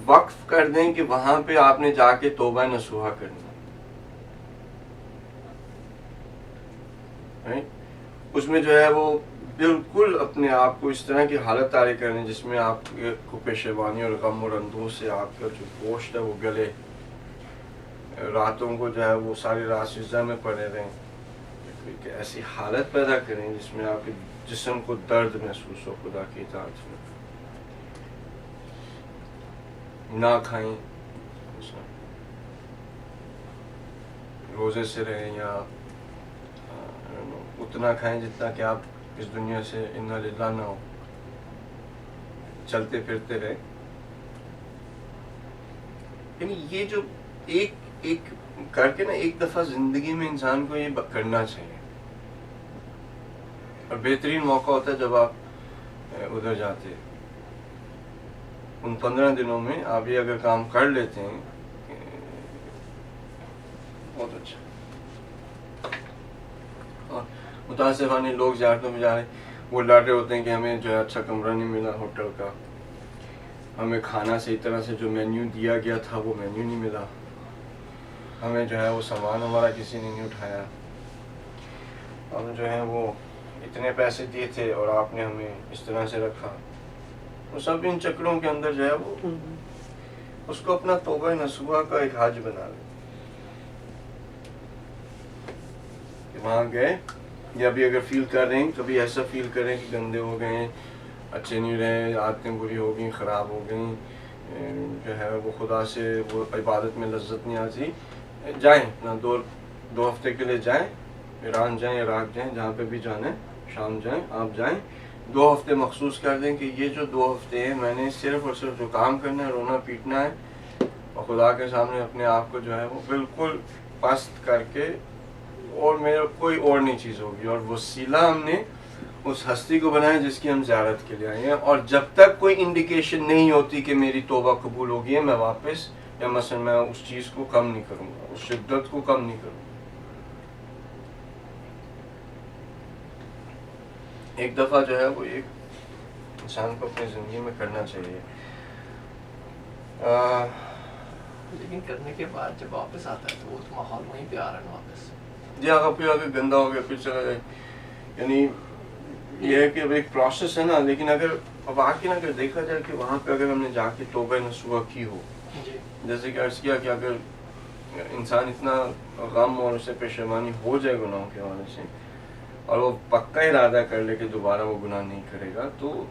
وقف کر دیں کہ وہاں پہ آپ نے جا کے توبہ نصوحہ کرنا. اس میں جو ہے وہ بالکل اپنے آپ کو اس طرح کی حالت طاری کریں جس میں آپ کو پیشیبانی اور غم اور اندوز سے آپ کا جو گوشت ہے وہ گلے. راتوں کو جو ہے وہ ساری رات سجدہ میں پڑے رہیں. ایک ایسی حالت پیدا کریں جس میں آپ کے جسم کو درد محسوس ہو خدا کی اطاعت میں. نہ کھائیں روزے سے رہیں یا اتنا کھائیں جتنا کہ آپ اس دنیا سے انا للہ نہ ہو. چلتے پھرتے رہیں. یعنی یہ جو ایک کر کے نا ایک دفعہ زندگی میں انسان کو یہ کرنا چاہیے. اور بہترین موقع ہوتا ہے جب آپ ادھر جاتے ہیں. ان 15 دنوں میں آپ یہ اگر کام کر لیتے ہیں بہت اچھا. اور متاسفانہ لوگ زیارتوں میں جا رہے ہیں وہ لڑ رہے ہوتے ہیں کہ ہمیں جو ہے اچھا کمرہ نہیں ملا ہوٹل کا, ہمیں کھانا صحیح طرح سے جو مینیو دیا گیا تھا وہ مینیو نہیں ملا, ہمیں جو ہے وہ سامان ہمارا کسی نے نہیں اٹھایا, ہم جو ہے وہ اتنے پیسے دیے تھے اور آپ نے ہمیں اس طرح سے رکھا. وہ سب ان چکروں کے اندر جو ہے وہ اس کو اپنا توبہ نصوحہ کا ایک حج بنا لیں کہ وہاں گئے یا بھی اگر فیل کر رہے ہیں کبھی ایسا فیل کریں کہ گندے ہو گئے ہیں, اچھے نہیں رہے, عادتیں بری ہو گئیں, خراب ہو گئیں, جو ہے وہ خدا سے وہ عبادت میں لذت نہیں آتی, جائیں اپنا 2 ہفتے کے لیے جائیں, ایران جائیں, عراق جائیں, جہاں پہ بھی جانا ہے, شام جائیں, آپ جائیں, 2 ہفتے مخصوص کر دیں کہ یہ جو 2 ہفتے ہیں میں نے صرف اور صرف جو کام کرنا ہے, رونا پیٹنا ہے, اور خدا کے سامنے اپنے آپ کو جو ہے وہ بالکل پست کر کے, اور میرا کوئی اور نہیں چیز ہوگی, اور وسیلہ ہم نے اس ہستی کو بنایا جس کی ہم زیارت کے لیے آئے ہیں, اور جب تک کوئی انڈیکیشن نہیں ہوتی کہ میری توبہ قبول ہوگی ہے, میں واپس یا مثلا میں اس چیز کو کم نہیں کروں گا, اس شدت کو کم نہیں کروں گا. ایک دفعہ جو ہے وہ ایک انسان کو اپنی زندگی میں کرنا چاہیے. لیکن کرنے کے بعد جب واپس آتا ہے تو وہ تو ماحول وہیں پہ آ رہا ہے واپس. جی اگر پھر اگر گندا ہو گیا پھر چلا جائے, یعنی یہ ہے کہ اب ایک پروسیس ہے نا, لیکن اگر واقعی اگر دیکھا جائے کہ وہاں پہ اگر ہم نے جا کے توبہ نصوح کی ہو, جیسے کہ عرض کیا کہ اگر انسان اتنا غم اور اسے پشیمانی ہو جائے گناہوں کے حوالے سے, اور وہ پکا ارادہ کر لے کہ دوبارہ وہ گناہ نہیں کرے گا, تو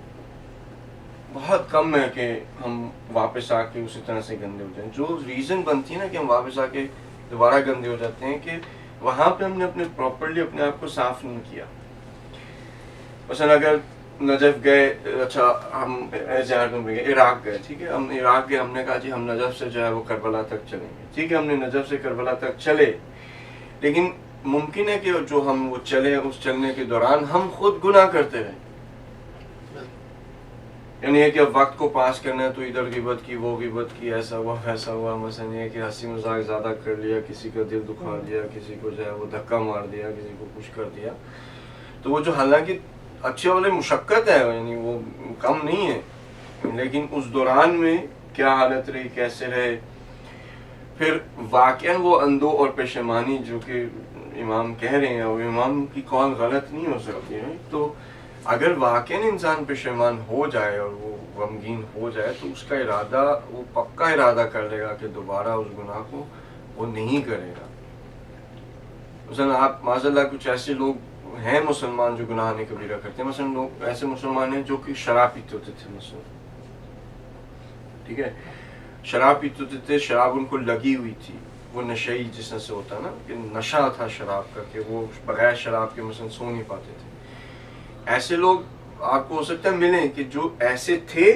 بہت کم ہے کہ ہم واپس آ کے اسی طرح سے گندے ہو جائیں. جو ریزن بنتی ہے نا کہ ہم واپس آ کے دوبارہ گندے ہو جاتے ہیں کہ وہاں پہ ہم نے اپنے پراپرلی اپنے آپ کو صاف نہیں کیا. مثلا اگر نجف گئے, اچھا ہم عراق گئے, ٹھیک ہے, ہم عراق گئے, ہم نے کہا جی ہم نجف سے جو ہے وہ کربلا تک چلیں گے, ٹھیک ہے, ہم نے نجف سے کربلا تک چلے, لیکن ممکن ہے کہ جو ہم وہ چلے اس چلنے کے دوران ہم خود گناہ کرتے رہے. یعنی یہ کہ اب وقت کو پاس کرنا ہے تو ادھر غیبت کی, وہ غیبت کی, ایسا ہوا ویسا ہوا, مثلا یہ کہ ہنسی مذاق زیادہ کر لیا, کسی کا دل دکھا دیا, کسی کو جو ہے وہ دھکا مار دیا, کسی کو کچھ کر دیا, تو وہ جو حالانکہ اچھے والے مشقت ہے, یعنی وہ کم نہیں ہے, لیکن اس دوران میں کیا حالت رہی, کیسے رہے. پھر واقعاً وہ اندو اور پشیمانی جو کہ امام کہہ رہے ہیں, اور امام کی قول غلط نہیں ہو سکتی ہے, تو اگر واقعاً انسان پشیمان ہو جائے اور وہ غمگین ہو جائے تو اس کا ارادہ, وہ پکا ارادہ کر لے گا کہ دوبارہ اس گناہ کو وہ نہیں کرے گا. مثلا آپ معاذ اللہ کچھ ایسے لوگ ہیں مسلمان جو گناہ نہیں کبیرہ کرتے ہیں, مثلا لوگ ایسے مسلمان ہیں جو کہ شراب پیتے ہوتے تھے مثلا, ٹھیک ہے, شراب پیتے ہوتے تھے, شراب ان کو لگی ہوئی تھی, وہ نشئی جس سے ہوتا ہے نا کہ نشہ تھا شراب کا, کہ وہ بغیر شراب کے مثلا سو نہیں پاتے تھے. ایسے لوگ آپ کو ہو سکتا ہے ملیں کہ جو ایسے تھے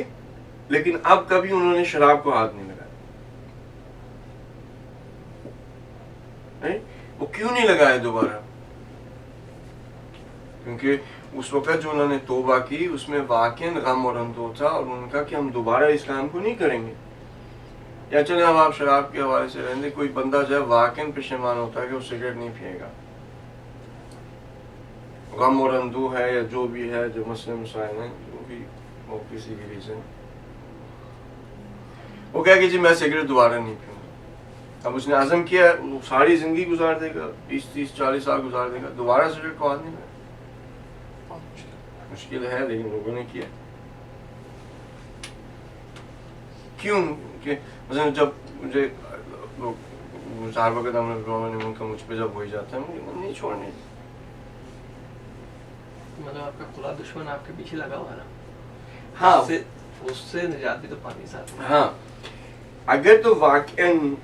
لیکن اب کبھی انہوں نے شراب کو ہاتھ نہیں لگایا. وہ کیوں نہیں لگائے دوبارہ؟ کیونکہ اس وقت جو انہوں نے توبہ کی اس میں واقعاً غم اور اندو تھا, اور ان کا کہ ہم دوبارہ اسلام کو نہیں کریں گے, یا چلیں اب آپ شراب کے حوالے سے رہیں گے. کوئی بندہ جو ہے واقعاً پشیمان ہوتا ہے کہ وہ سگریٹ نہیں پیے گا, غم اور اندو ہے یا جو بھی ہے, جو مسئلے مسائل ہیں, جو بھی وہ کسی بھی ریزن, وہ کہے کہ جی میں سگریٹ دوبارہ نہیں پیوں گا. اب اس نے عزم کیا ہے, وہ ساری زندگی گزار دے گا, 20-30-40 سال گزار دے گا, دوبارہ سگریٹ کو ہاتھ نہیں لگائے. مشکل ہے لیکن لوگوں نے کیا. کیوں کہ مثلا جب مجھے لوگ ہر وقت ان کا مجھ پہ جب ہو جاتا ہے, مجھے نہیں چھوڑنے. مطلب آپ کا خلا دشمن آپ کے پیچھے لگا ہوا ہے نا, ہاں, اس سے نجات بھی تو پانی ساتھ. ہاں, اگر تو واقعاً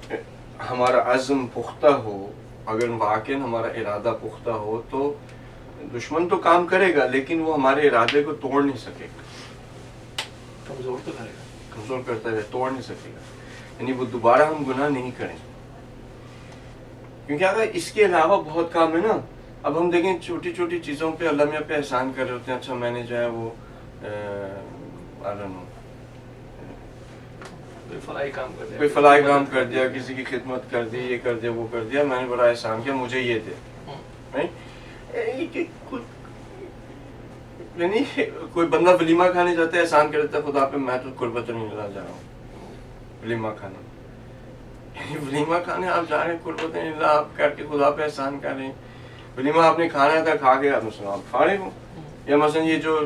ہمارا عزم پختہ ہو, اگر واقعاً ہمارا ارادہ پختہ ہو, تو دشمن تو کام کرے گا لیکن وہ ہمارے ارادے کو توڑ نہیں سکے گا, کمزور تو کرے گا, کمزور کرتا ہے, توڑ نہیں سکے گا. یعنی وہ دوبارہ ہم گناہ نہیں کریں, کیونکہ اگر اس کے علاوہ بہت کام ہے نا. اب ہم دیکھیں چھوٹی چھوٹی چیزوں پہ اللہ میاں پہ احسان کر رہے ہوتے ہیں. اچھا میں نے جو ہے وہ کوئی فلاحی کام کر دیا, کسی کی خدمت کر دی, یہ کر دیا, وہ کر دیا, میں نے بڑا احسان کیا, مجھے یہ دے. یعنی کوئی بندہ ولیمہ کھانے جاتا ہے, احسان کر دیتا ہے خدا پہ, میں تو قربت نہیں لا جا رہا ہوں ولیمہ کھانے. یعنی ولیمہ کھانے آپ جا رہے ہیں, قربت نہیں لا آپ کر کے خدا پہ احسان کر رہے ہیں. ولیمہ آپ نے کھانا تھا, کھا کے آپ کھا رہے ہو. یا مثلا یہ جو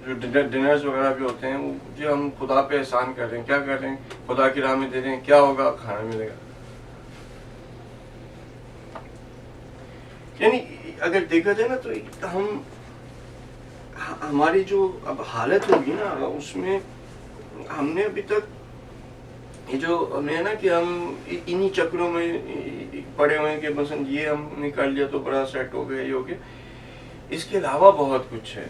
ڈنرز وغیرہ بھی ہوتے ہیں, وہ جو ہم خدا پہ احسان کر رہے ہیں, کیا کر رہے ہیں, خدا کی راہ میں دے رہے ہیں, کیا ہوگا, کھانا ملے گا. یعنی اگر دیکھا جائے نا تو ہماری جو اب حالت ہوگی نا اس میں ہم نے ابھی تک یہ جو ہمیں ہے نا کہ ہم انہی چکروں میں پڑے ہوئے ہیں کہ مثلا یہ ہم نے کر لیا تو بڑا سیٹ ہو گیا یہ ہو گیا. اس کے علاوہ بہت کچھ ہے,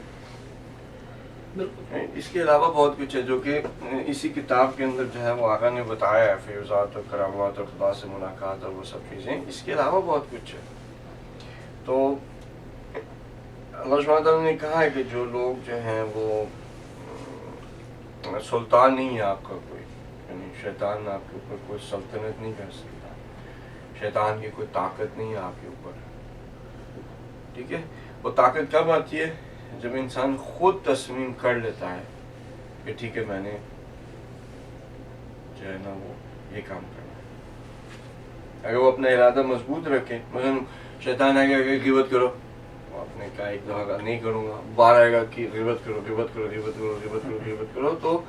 اس کے علاوہ بہت کچھ ہے جو کہ اسی کتاب کے اندر جو ہے وہ آقا نے بتایا ہے, فیوزات اور کرامات اور خدا سے ملاقات اور وہ سب چیزیں. اس کے علاوہ بہت کچھ ہے. تو اللہ سبحانہ تعالیٰ نے کہا ہے کہ جو لوگ جو ہیں وہ سلطان نہیں ہے آپ کا کوئی, یعنی شیطان آپ کے اوپر کوئی سلطنت نہیں کر سکتا, شیطان کی کوئی طاقت نہیں ہے آپ کے اوپر. ٹھیک ہے, وہ طاقت کب آتی ہے جب انسان خود تصمیم کر لیتا ہے کہ ٹھیک ہے میں نے جو ہے نا وہ یہ کام کرنا ہے. اگر وہ اپنا ارادہ مضبوط رکھے, مثلا شیطان آئے گا کہ غیبت کرو, آپ نے کہا ایک دفعہ نہیں کروں گا, بار آئے گا کہ غیبت کرو غیبت کرو غیبت کرو غیبت کرو غیبت کرو, تو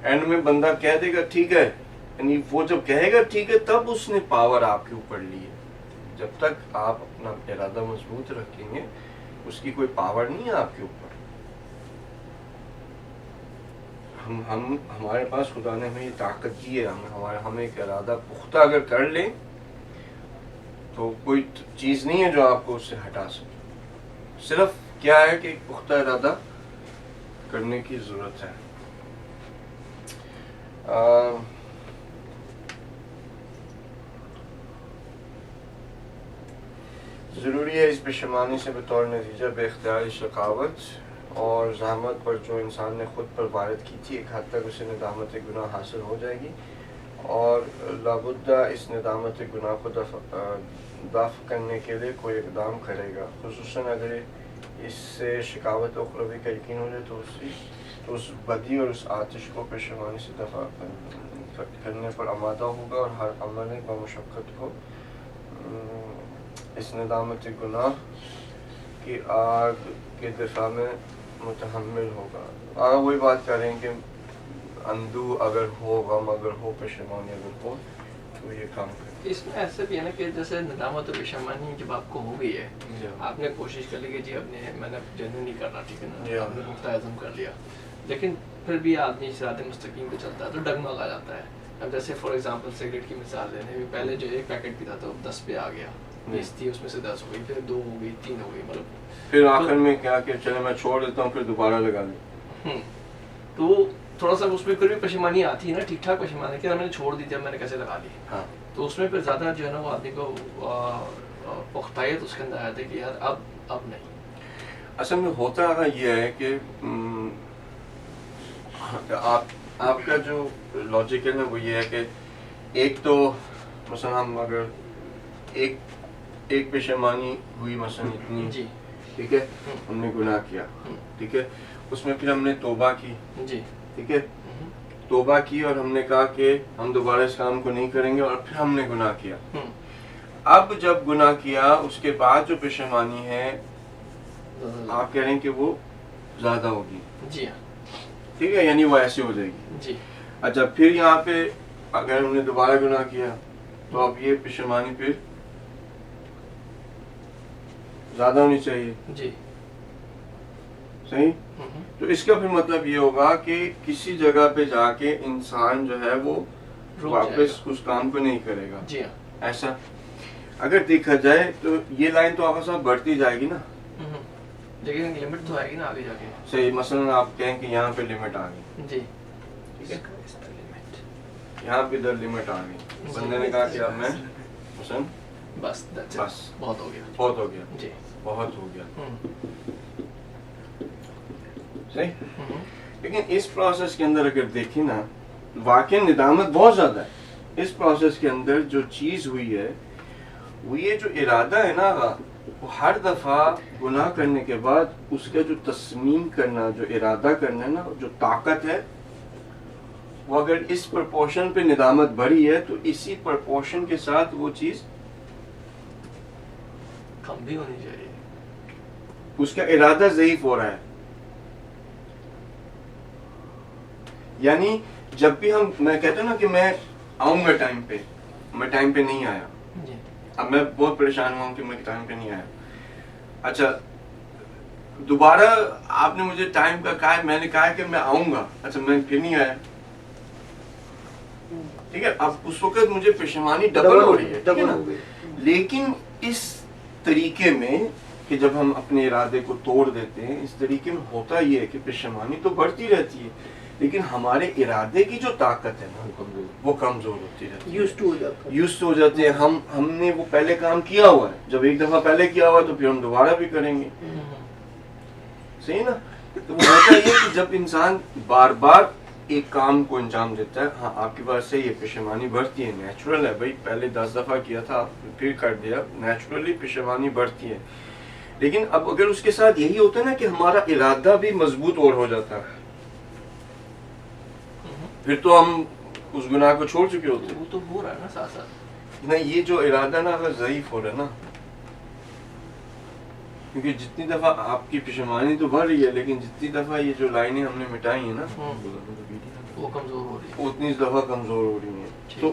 اینڈ میں بندہ کہہ دے گا ٹھیک ہے, یعنی وہ جب کہے گا ٹھیک ہے تب اس نے پاور آپ کے اوپر لی ہے. جب تک آپ اپنا ارادہ مضبوط رکھیں گے اس کی کوئی پاور نہیں ہے آپ کے اوپر. ہمارے پاس خدا نے ہمیں یہ طاقت دی ہے, ہمیں ایک ارادہ پختہ اگر کر لیں تو کوئی چیز نہیں ہے جو آپ کو اس سے ہٹا سکے. صرف کیا ہے کہ ایک پختہ ارادہ کرنے کی ضرورت ہے. ضروری ہے اس پشیمانی سے بطور نتیجہ بے اختیاری شقاوت اور زحمت پر جو انسان نے خود پر وارد کی تھی, ایک حد تک اسے ندامت گناہ حاصل ہو جائے گی, اور لابدہ اس ندامت گناہ کو دفع کرنے کے لیے کوئی اقدام کرے گا, خصوصاً اگر اس سے شقاوت اخروی کا یقین ہو جائے تو اس بدی اور اس آتش کو پشیمانی سے دفع کرنے پر آمادہ ہوگا, اور ہر عمل بمشقت کو اس ندامت گناہ کی آگ کے دفاع میں متحمل ہوگا. آگے وہی بات کریں کہ اندو اگر ہو, غم اگر ہو, پشیمانی اگر ہو تو یہ کام کرے. اس میں ایسا بھی ہے نا کہ جیسے ندامت و پشیمانی جب آپ کو ہو گئی ہے, آپ نے کوشش کر لی کہ جی میں نے جنون نہیں کرنا, ٹھیک ہے نا, آپ نے مفتہ عزم کر لیا, لیکن پھر بھی آدمی صراط مستقیم پہ چلتا ہے تو ڈگمگ آ جاتا ہے. اب جیسے فار ایگزامپل سگریٹ کی مثال لینے, پہلے جو ایک پیکٹ پیتا تھا 10 پہ آ گیا, 20 تھی اس میں سے 10 ہو گئی, پھر 2 ہو گئی, 3 ہو گئی, مطلب پھر آخر میں کیا کہ چلے میں چھوڑ دیتا ہوں پھر دوبارہ لگا لوں. تو تھوڑا سا اس میں پھر بھی پشیمانی آتی ہے نا, ٹھیک ٹھاک پشیمانی کہ میں نے چھوڑ دی تھی, اب میں نے کیسے لگا لی. ہاں, تو اس میں پھر زیادہ جو ہے نا وہ آدمی کو پختائیت اس کے اندر آتی ہے کہ یار اب نہیں. اصل میں ہوتا یہ ہے کہ آپ کا جو لاجک ہے نا وہ یہ ہے کہ ایک تو مثلا ہم اگر ایک پشیمانی ہوئی مثلا اتنی, جی ٹھیک ہے, ہم نے گناہ کیا, ٹھیک ہے, اس میں پھر ہم نے توبہ کی, جی ٹھیک ہے, توبہ کی اور ہم نے کہا کہ ہم دوبارہ اس کام کو نہیں کریں گے, اور پھر ہم نے گناہ کیا. اب جب گناہ کیا اس کے بعد جو پشیمانی ہے آپ کہہ رہے ہیں کہ وہ زیادہ ہوگی, جی ہاں, ٹھیک ہے, یعنی وہ ایسے ہو جائے گی. جی اچھا, پھر یہاں پہ اگر ہم نے دوبارہ گناہ کیا تو اب یہ پشیمانی پھر زیادہ ہونی چاہیے. جی صحیح. تو اس کا پھر مطلب یہ ہوگا کہ کسی جگہ پہ جا کے انسان جو ہے وہ واپس اس کام کو نہیں کرے گا. جی ہاں, ایسا اگر دیکھا جائے تو یہ لائن تو آقا صاحب بڑھتی جائے گی نا, لیکن لمٹ تو آئے گی نا آگے جا کے. صحیح. مثلا آپ کہیں کہ یہاں پہ لمٹ آ گئی, جی ٹھیک ہے, یہاں پہ ادھر لمٹ آ گئی, بندے نے کہا کہ اب میں مثلا بس بہت ہو گیا, بہت ہو گیا, جی بہت ہو گیا. صحیح. لیکن اس پروسیس کے اندر اگر دیکھیں نا واقعی ندامت بہت زیادہ ہے. اس پروسیس کے اندر جو چیز ہوئی ہے وہ یہ جو ارادہ ہے نا وہ ہر دفعہ گناہ کرنے کے بعد اس کا جو تصمیم کرنا, جو ارادہ کرنا ہے نا, جو طاقت ہے وہ اگر اس پرپورشن پہ ندامت بڑھی ہے تو اسی پرپورشن کے ساتھ وہ چیز کم بھی ہونی چاہیے. اس کا ارادہ ضعیف ہو رہا ہے. یعنی جب بھی میں کہتا ہوں نا کہ میں آؤں گا ٹائم پہ, میں ٹائم پہ نہیں آیا, اب میں بہت پریشان ہوا ہوں کہ میں ٹائم پہ نہیں آیا, اچھا دوبارہ آپ نے مجھے ٹائم کا کہا ہے, میں نے کہا کہ میں آؤں گا, اچھا میں پھر نہیں آیا, ٹھیک ہے, اب اس وقت مجھے پشیمانی ڈبل ہو رہی ہے, ٹھیک ہے نا. لیکن اس طریقے میں کہ جب ہم اپنے ارادے کو توڑ دیتے ہیں, اس طریقے میں ہوتا یہ ہے کہ پشیمانی تو بڑھتی رہتی ہے, لیکن ہمارے ارادے کی جو طاقت ہے نا وہ کمزور ہوتی رہتی ہے, یوز ہو جاتے ہیں. ہم نے وہ پہلے کام کیا ہوا ہے, جب ایک دفعہ پہلے کیا ہوا تو پھر ہم دوبارہ بھی کریں گے, صحیح نا. تو وہ ہوتا یہ کہ جب انسان بار بار ایک کام کو انجام دیتا ہے, ہاں آپ کے پاس سے یہ پشیمانی بڑھتی ہے, نیچرل ہے بھائی, پہلے 10 دفعہ کیا تھا پھر کر دیا, نیچرلی پشیمانی بڑھتی ہے. لیکن اب اگر اس کے ساتھ یہی ہوتا ہے نا کہ ہمارا ارادہ بھی مضبوط اور ہو جاتا ہے, پھر تو ہم اس گناہ کو چھوڑ چکے ہوتے ہیں. وہ تو ہو رہا ہے نا ساتھ ساتھ. نہیں, یہ جو ارادہ نا اگر ضعیف ہو رہا ہے نا, کیونکہ جتنی دفعہ آپ کی پشیمانی تو بڑھ رہی ہے, لیکن جتنی دفعہ یہ جو لائنیں ہم نے مٹائی ہیں نا وہ کمزور ہو رہی ہے, اتنی دفعہ کمزور ہو رہی ہیں. تو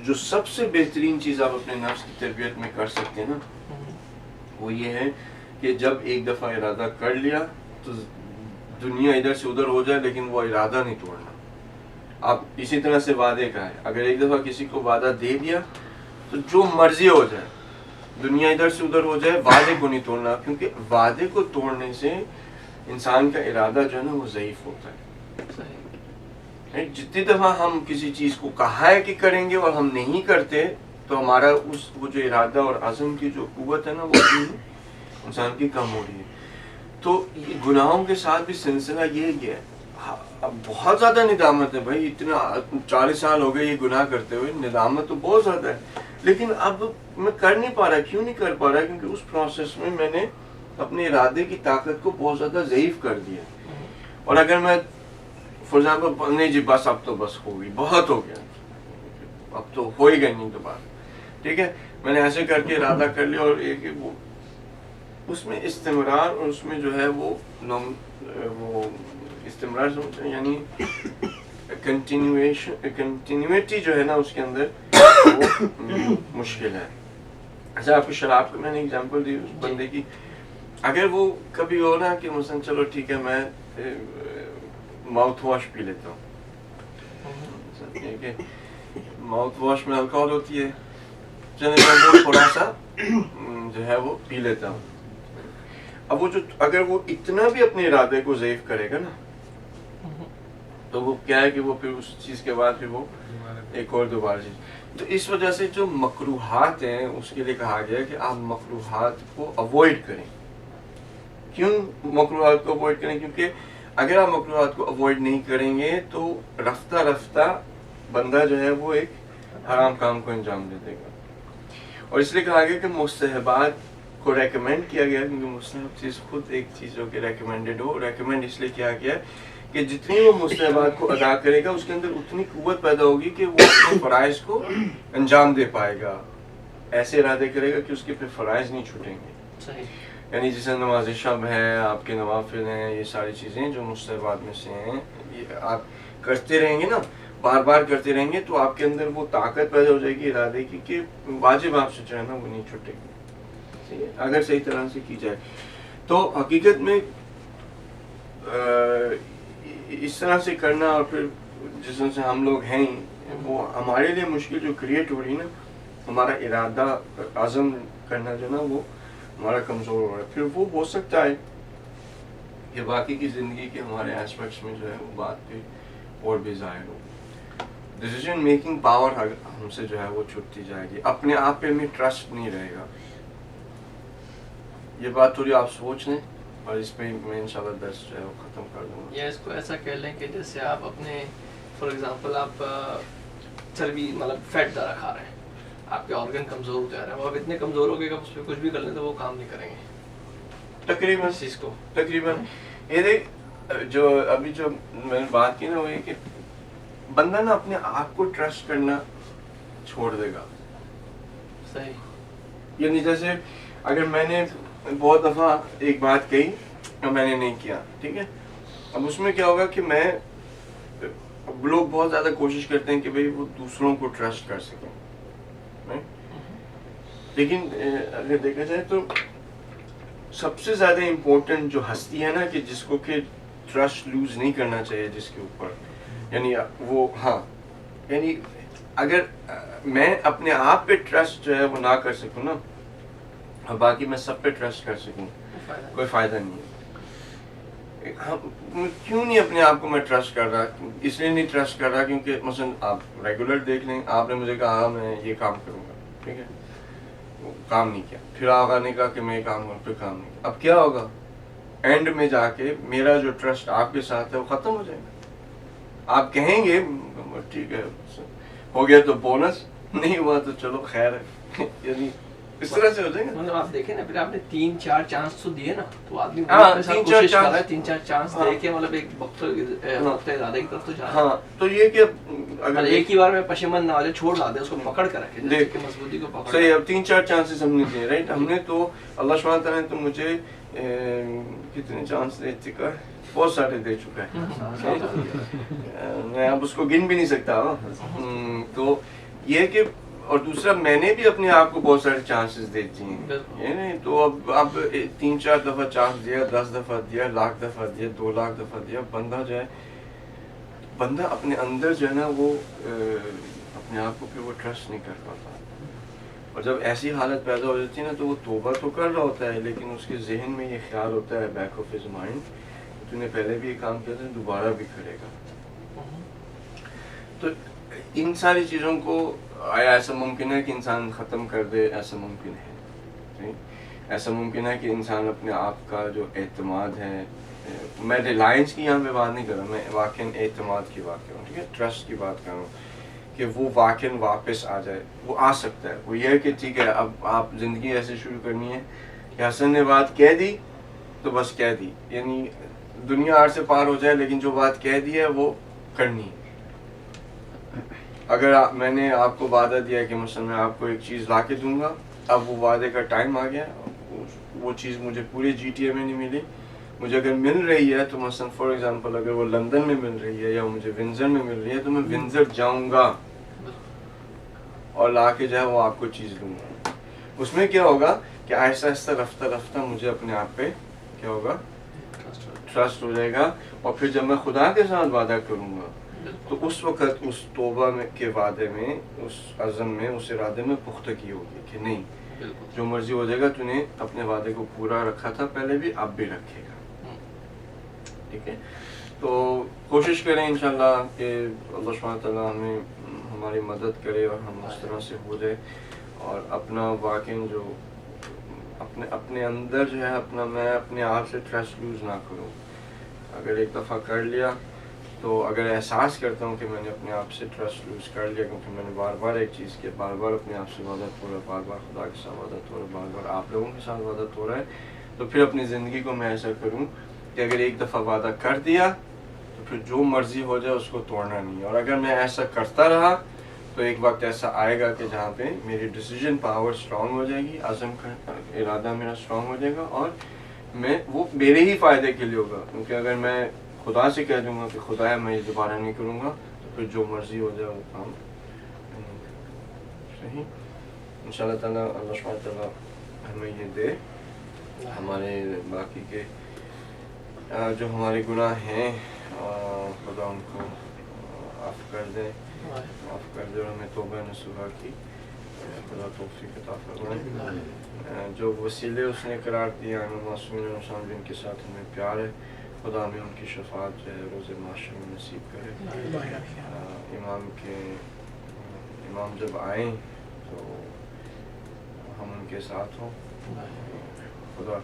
جو سب سے بہترین چیز آپ اپنے نفس کی تربیت میں کر سکتے ہیں نا, وہ یہ ہے کہ جب ایک دفعہ ارادہ کر لیا تو دنیا ادھر سے ادھر ہو جائے, لیکن وہ ارادہ نہیں توڑنا. آپ اسی طرح سے وعدے کا ہے, اگر ایک دفعہ کسی کو وعدہ دے دیا تو جو مرضی ہو جائے, دنیا ادھر سے ادھر ہو جائے, وعدے کو نہیں توڑنا, کیونکہ وعدے کو توڑنے سے انسان کا ارادہ جو ہے نا وہ ضعیف ہوتا ہے. جتنی دفعہ ہم کسی چیز کو کہا ہے کہ کریں گے اور ہم نہیں کرتے, تو ہمارا وہ جو ارادہ اور عزم کی جو قوت ہے نا وہ انسان کی کم ہو رہی ہے. تو یہ گناہوں کے ساتھ بھی سلسلہ یہ ہے, بہت زیادہ ندامت ہے بھائی, اتنا 40 سال ہو گئے یہ گناہ کرتے ہوئے, ندامت تو بہت زیادہ ہے, لیکن اب میں کر نہیں پا رہا. کیوں نہیں کر پا رہا؟ کیونکہ اس پروسیس میں میں نے اپنے ارادے کی طاقت کو بہت زیادہ ضعیف کر دیا. اور اگر میں فار ایگزامپل نہیں جی بس اب تو بس ہو گئی, بہت ہو گیا, اب تو ہو ہی گئی نہیں دوبارہ, ٹھیک ہے, میں نے ایسے کر کے ارادہ کر لیا, اور ایک وہ اس میں استمرار, اور اس میں جو ہے وہ استمرار یعنی کنٹینیوٹی جو ہے نا اس کے اندر وہ مشکل ہے. اچھا آپ کو شراب کا میں نے اگزامپل دی اس بندے کی, اگر وہ کبھی ہو نا کہ مثلا چلو ٹھیک ہے میں ماؤتھ واش پی لیتا ہوں, ماؤتھ واش میں الکوہل ہوتی ہے, چلے میں تھوڑا سا جو ہے وہ پی لیتا ہوں. اب وہ جو اگر وہ اتنا بھی اپنے ارادے کو ضعیف کرے گا نا, تو وہ کیا ہے کہ وہ پھر اس چیز کے بعد پھر وہ ایک اور دوبارہ چیز. تو اس وجہ سے جو مکروہات ہیں اس کے لیے کہا گیا ہے کہ آپ مکروہات کو اوائڈ کریں. کیوں مکروہات کو اوائڈ کریں؟ کیونکہ اگر آپ مکروہات کو اوائڈ نہیں کریں گے تو رفتہ رفتہ بندہ جو ہے وہ ایک حرام کام کو انجام دے دے گا. اور اس لیے کہا گیا کہ مستحبات کو ریکمینڈ کیا گیا, کیونکہ مستحب چیز خود ایک چیز جو کہ ریکمینڈڈ ہو, ریکمینڈ اس لیے کیا گیا کہ جتنی وہ مستحبات کو ادا کرے گا اس کے اندر اتنی قوت پیدا ہوگی کہ وہ اپنے فرائض کو انجام دے پائے گا. ایسے ارادے کرے گا کہ اس کے پھر فرائض نہیں چھوٹیں گے. یعنی جیسے نماز شب ہے, آپ کے نوافل ہیں, یہ ساری چیزیں جو مستحبات میں سے ہیں, یہ آپ کرتے رہیں گے نا, بار بار کرتے رہیں گے, تو آپ کے اندر وہ طاقت پیدا ہو جائے گی ارادے کی کہ واجب آپ سے جو ہے نا وہ نہیں چھوٹے گی, اگر صحیح طرح سے کی جائے. تو حقیقت میں اس طرح سے کرنا, اور پھر جس طرح سے ہم لوگ ہیں وہ ہمارے لیے مشکل جو کریٹ ہو رہی نا, ہمارا ارادہ عزم کرنا جو نا وہ ہمارا کمزور ہو رہا ہے. پھر وہ ہو سکتا ہے کہ باقی کی زندگی کے ہمارے ایسپیکٹس میں جو ہے وہ بات پہ اور بھی ظاہر ہو. ڈیسیژن میکنگ پاور ہم سے جو ہے وہ چھوٹتی جائے گی, اپنے آپ پہ ہمیں ٹرسٹ نہیں رہے گا. یہ بات تھوڑی آپ سوچ لیں, اور اس پہ میں انشاءاللہ درس جو ہے وہ ختم کر دوں گا. یا اس کو ایسا کہہ لیں کہ جیسے آپ اپنے فار ایگزامپل آپ چربی مطلب فیٹ زیادہ کھا رہے ہیں, آپ کے آرگن کمزور ہوتے آ رہے ہیں, وہ اب اتنے کمزور ہو گئے کہ اس پہ کچھ بھی کر لیں تو وہ کام نہیں کریں گے تقریباً اس چیز کو. تقریباً یہ دیکھ جو ابھی جو میں نے بات کی نا, وہ یہ کہ بندہ نا اپنے آپ کو ٹرسٹ کرنا چھوڑ دے گا. صحیح. یعنی جیسے اگر میں نے بہت دفعہ ایک بات کہی اور میں نے نہیں کیا, ٹھیک ہے, اب اس میں کیا ہوگا کہ میں لوگ بہت زیادہ کوشش کرتے ہیں کہ بھئی وہ دوسروں کو ٹرسٹ کر سکیں, لیکن اگر دیکھا جائے تو سب سے زیادہ امپورٹنٹ جو ہستی ہے نا کہ جس کو کہ ٹرسٹ لوز نہیں کرنا چاہیے جس کے اوپر، یعنی وہ ہاں یعنی اگر میں اپنے آپ پہ ٹرسٹ جو ہے وہ نہ کر سکوں نا اور باقی میں سب پہ ٹرسٹ کر سکوں، کوئی فائدہ نہیں ہے. کیوں نہیں اپنے آپ کو میں ٹرسٹ کر رہا؟ اس لیے نہیں ٹرسٹ کر رہا کیونکہ مثلا آپ ریگولر دیکھ لیں، آپ نے مجھے کہا میں یہ کام کروں گا، ٹھیک ہے، کام نہیں کیا، پھر آقا نے کہا کہ میں یہ کام کروں، پھر کام نہیں کیا. اب کیا ہوگا؟ اینڈ میں جا کے میرا جو ٹرسٹ آپ کے ساتھ ہے وہ ختم ہو جائے گا. آپ کہیں گے ٹھیک ہے ہو گیا تو بونس، نہیں ہوا تو چلو خیر ہے، یعنی اس طرح سے ہو جائے گا. آپ دیکھیں نا پھر آپ نے 3-4 چانس تو دیے نا، تو آدمی 3-4 چانس دے کے مطلب ایک وقت ارادے کی طرف تو جائے. ہاں تو یہ کہ اگر ایک ہی بار میں پشیمن نہ ہو جائے، چھوڑ نہ دے، اس کو پکڑ کر رکھے، دیکھ کے مضبوطی کو پکڑ. صحیح. اب 3-4 چانسز ہم نے دیے، رائٹ. ہم نے تو اللہ سبحانہ تعالیٰ نے تو مجھے کتنے چانس دے چکا ہے، بہت سارے دے چکا ہے، میں اب اس کو گن بھی نہیں سکتا. تو یہ کہ اور دوسرا میں نے بھی اپنے آپ کو بہت سارے چانسز دے دیے ہیں، تو اب 3-4 دفعہ چانس دیا، 10 دفعہ دیا، لاکھ دفعہ دیا، 2 لاکھ دفعہ دیا، بندہ جو ہے بندہ اپنے اندر جو ہے نا وہ اپنے آپ کو پھر وہ ٹرسٹ نہیں کر پاتا. اور جب ایسی حالت پیدا ہو جاتی ہے نا تو وہ توبہ تو کر رہا ہوتا ہے لیکن اس کے ذہن میں یہ خیال ہوتا ہے بیک آف ہز مائنڈ، تو نے پہلے بھی یہ کام کیا تھا دوبارہ بھی کرے گا. تو ان ساری چیزوں کو آیا ایسا ممکن ہے کہ انسان ختم کر دے؟ ایسا ممکن ہے. ایسا ممکن ہے کہ انسان اپنے آپ کا جو اعتماد ہے، میں ریلائنس کی یہاں پہ بات نہیں کر رہا، میں واقعاً اعتماد کی بات کر رہا ہوں، ٹھیک ہے، ٹرسٹ کی بات کر رہا ہوں کہ وہ واقعاً واپس آ جائے. وہ آ سکتا ہے. وہ یہ ہے کہ ٹھیک ہے اب آپ زندگی ایسے شروع کرنی ہے کہ حسن نے بات کہہ دی تو بس کہہ دی، یعنی دنیا آر سے پار ہو جائے لیکن جو بات کہہ دی ہے وہ کرنی ہے. اگر میں نے آپ کو وعدہ دیا کہ مثلا میں آپ کو ایک چیز لا کے دوں گا، اب وہ وعدے کا ٹائم آ گیا، وہ چیز مجھے پورے جی ٹی اے میں نہیں ملی، مجھے اگر مل رہی ہے تو مثلا فار ایگزامپل اگر وہ لندن میں مل رہی ہے یا مجھے ونزر میں مل رہی ہے تو میں ونزر جاؤں گا اور لا کے جو ہے وہ آپ کو چیز دوں گا. اس میں کیا ہوگا کہ آہستہ آہستہ رفتہ رفتہ مجھے اپنے آپ پہ کیا ہوگا، ٹرسٹ ہو جائے گا. اور پھر جب میں خدا کے ساتھ وعدہ کروں گا تو اس وقت اس توبہ میں کے وعدے میں، اس عزم میں، اس ارادے میں پختگی ہوگی کہ نہیں جو مرضی ہو جائے گا، تو نے اپنے وعدے کو پورا رکھا تھا پہلے بھی، اب بھی رکھے گا. ٹھیک ہے، تو کوشش کریں انشاءاللہ کہ اللہ سبحانہ تعالیٰ ہمیں ہماری مدد کرے اور ہم اس طرح سے ہو جائے اور اپنا واقعی جو اپنے اندر جو ہے اپنا میں اپنے آپ سے ٹرسٹ لوز نہ کروں. اگر ایک دفعہ کر لیا تو اگر احساس کرتا ہوں کہ میں نے اپنے آپ سے ٹرسٹ لوز کر لیا کیونکہ میں نے بار بار ایک چیز کی، بار بار اپنے آپ سے وعدہ توڑا، بار بار خدا کے ساتھ وعدہ توڑا، بار بار آپ لوگوں کے ساتھ وعدہ توڑا ہے، تو پھر اپنی زندگی کو میں ایسا کروں کہ اگر ایک دفعہ وعدہ کر دیا تو پھر جو مرضی ہو جائے اس کو توڑنا نہیں. اور اگر میں ایسا کرتا رہا تو ایک وقت ایسا آئے گا کہ جہاں پہ میری ڈیسیجن پاور اسٹرانگ ہو جائے گی، عزم کا ارادہ میرا اسٹرانگ ہو جائے گا اور میں وہ میرے ہی فائدے کے لیے ہوگا. کیونکہ اگر میں خدا سے کہہ دوں گا کہ خدا ہے میں یہ دوبارہ نہیں کروں گا تو پھر جو مرضی ہو جائے وہ کام صحیح. ان شاء اللہ تعالیٰ اللہ سبحانہ تعالیٰ ہمیں یہ دے، ہمارے باقی کے جو ہمارے گناہ ہیں خدا ان کو معاف کر دے، اور ہمیں توبہ نصوحہ کی خدا توفیق عطا فرمائے. جو وسیلے اس نے قرار دیا معصومین انسان جن کے ساتھ ہمیں پیار ہے، خدا ہمیں ان کی شفاعت جو ہے روز معاشر میں نصیب کرے. امام جب آئیں تو ہم ان کے ساتھ ہوں. خدا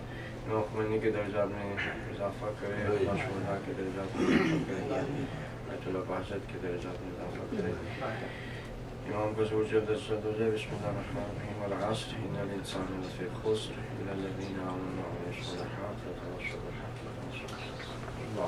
امام خمینی کے درجات میں اضافہ کرے، اللہ شہداء کے درجات میں اضافہ کرے، بیت اللہ بہجت کے درجات میں اضافہ کرے. امام کا ظہور جلد از جلد ہو جائے. بسم اللہ الرحمن الرحیم. والعصر ان الانسان لفی خسر الا الذین آمنوا وعملوا الصالحات وتواصوا بالحق وتواصوا بالصبر.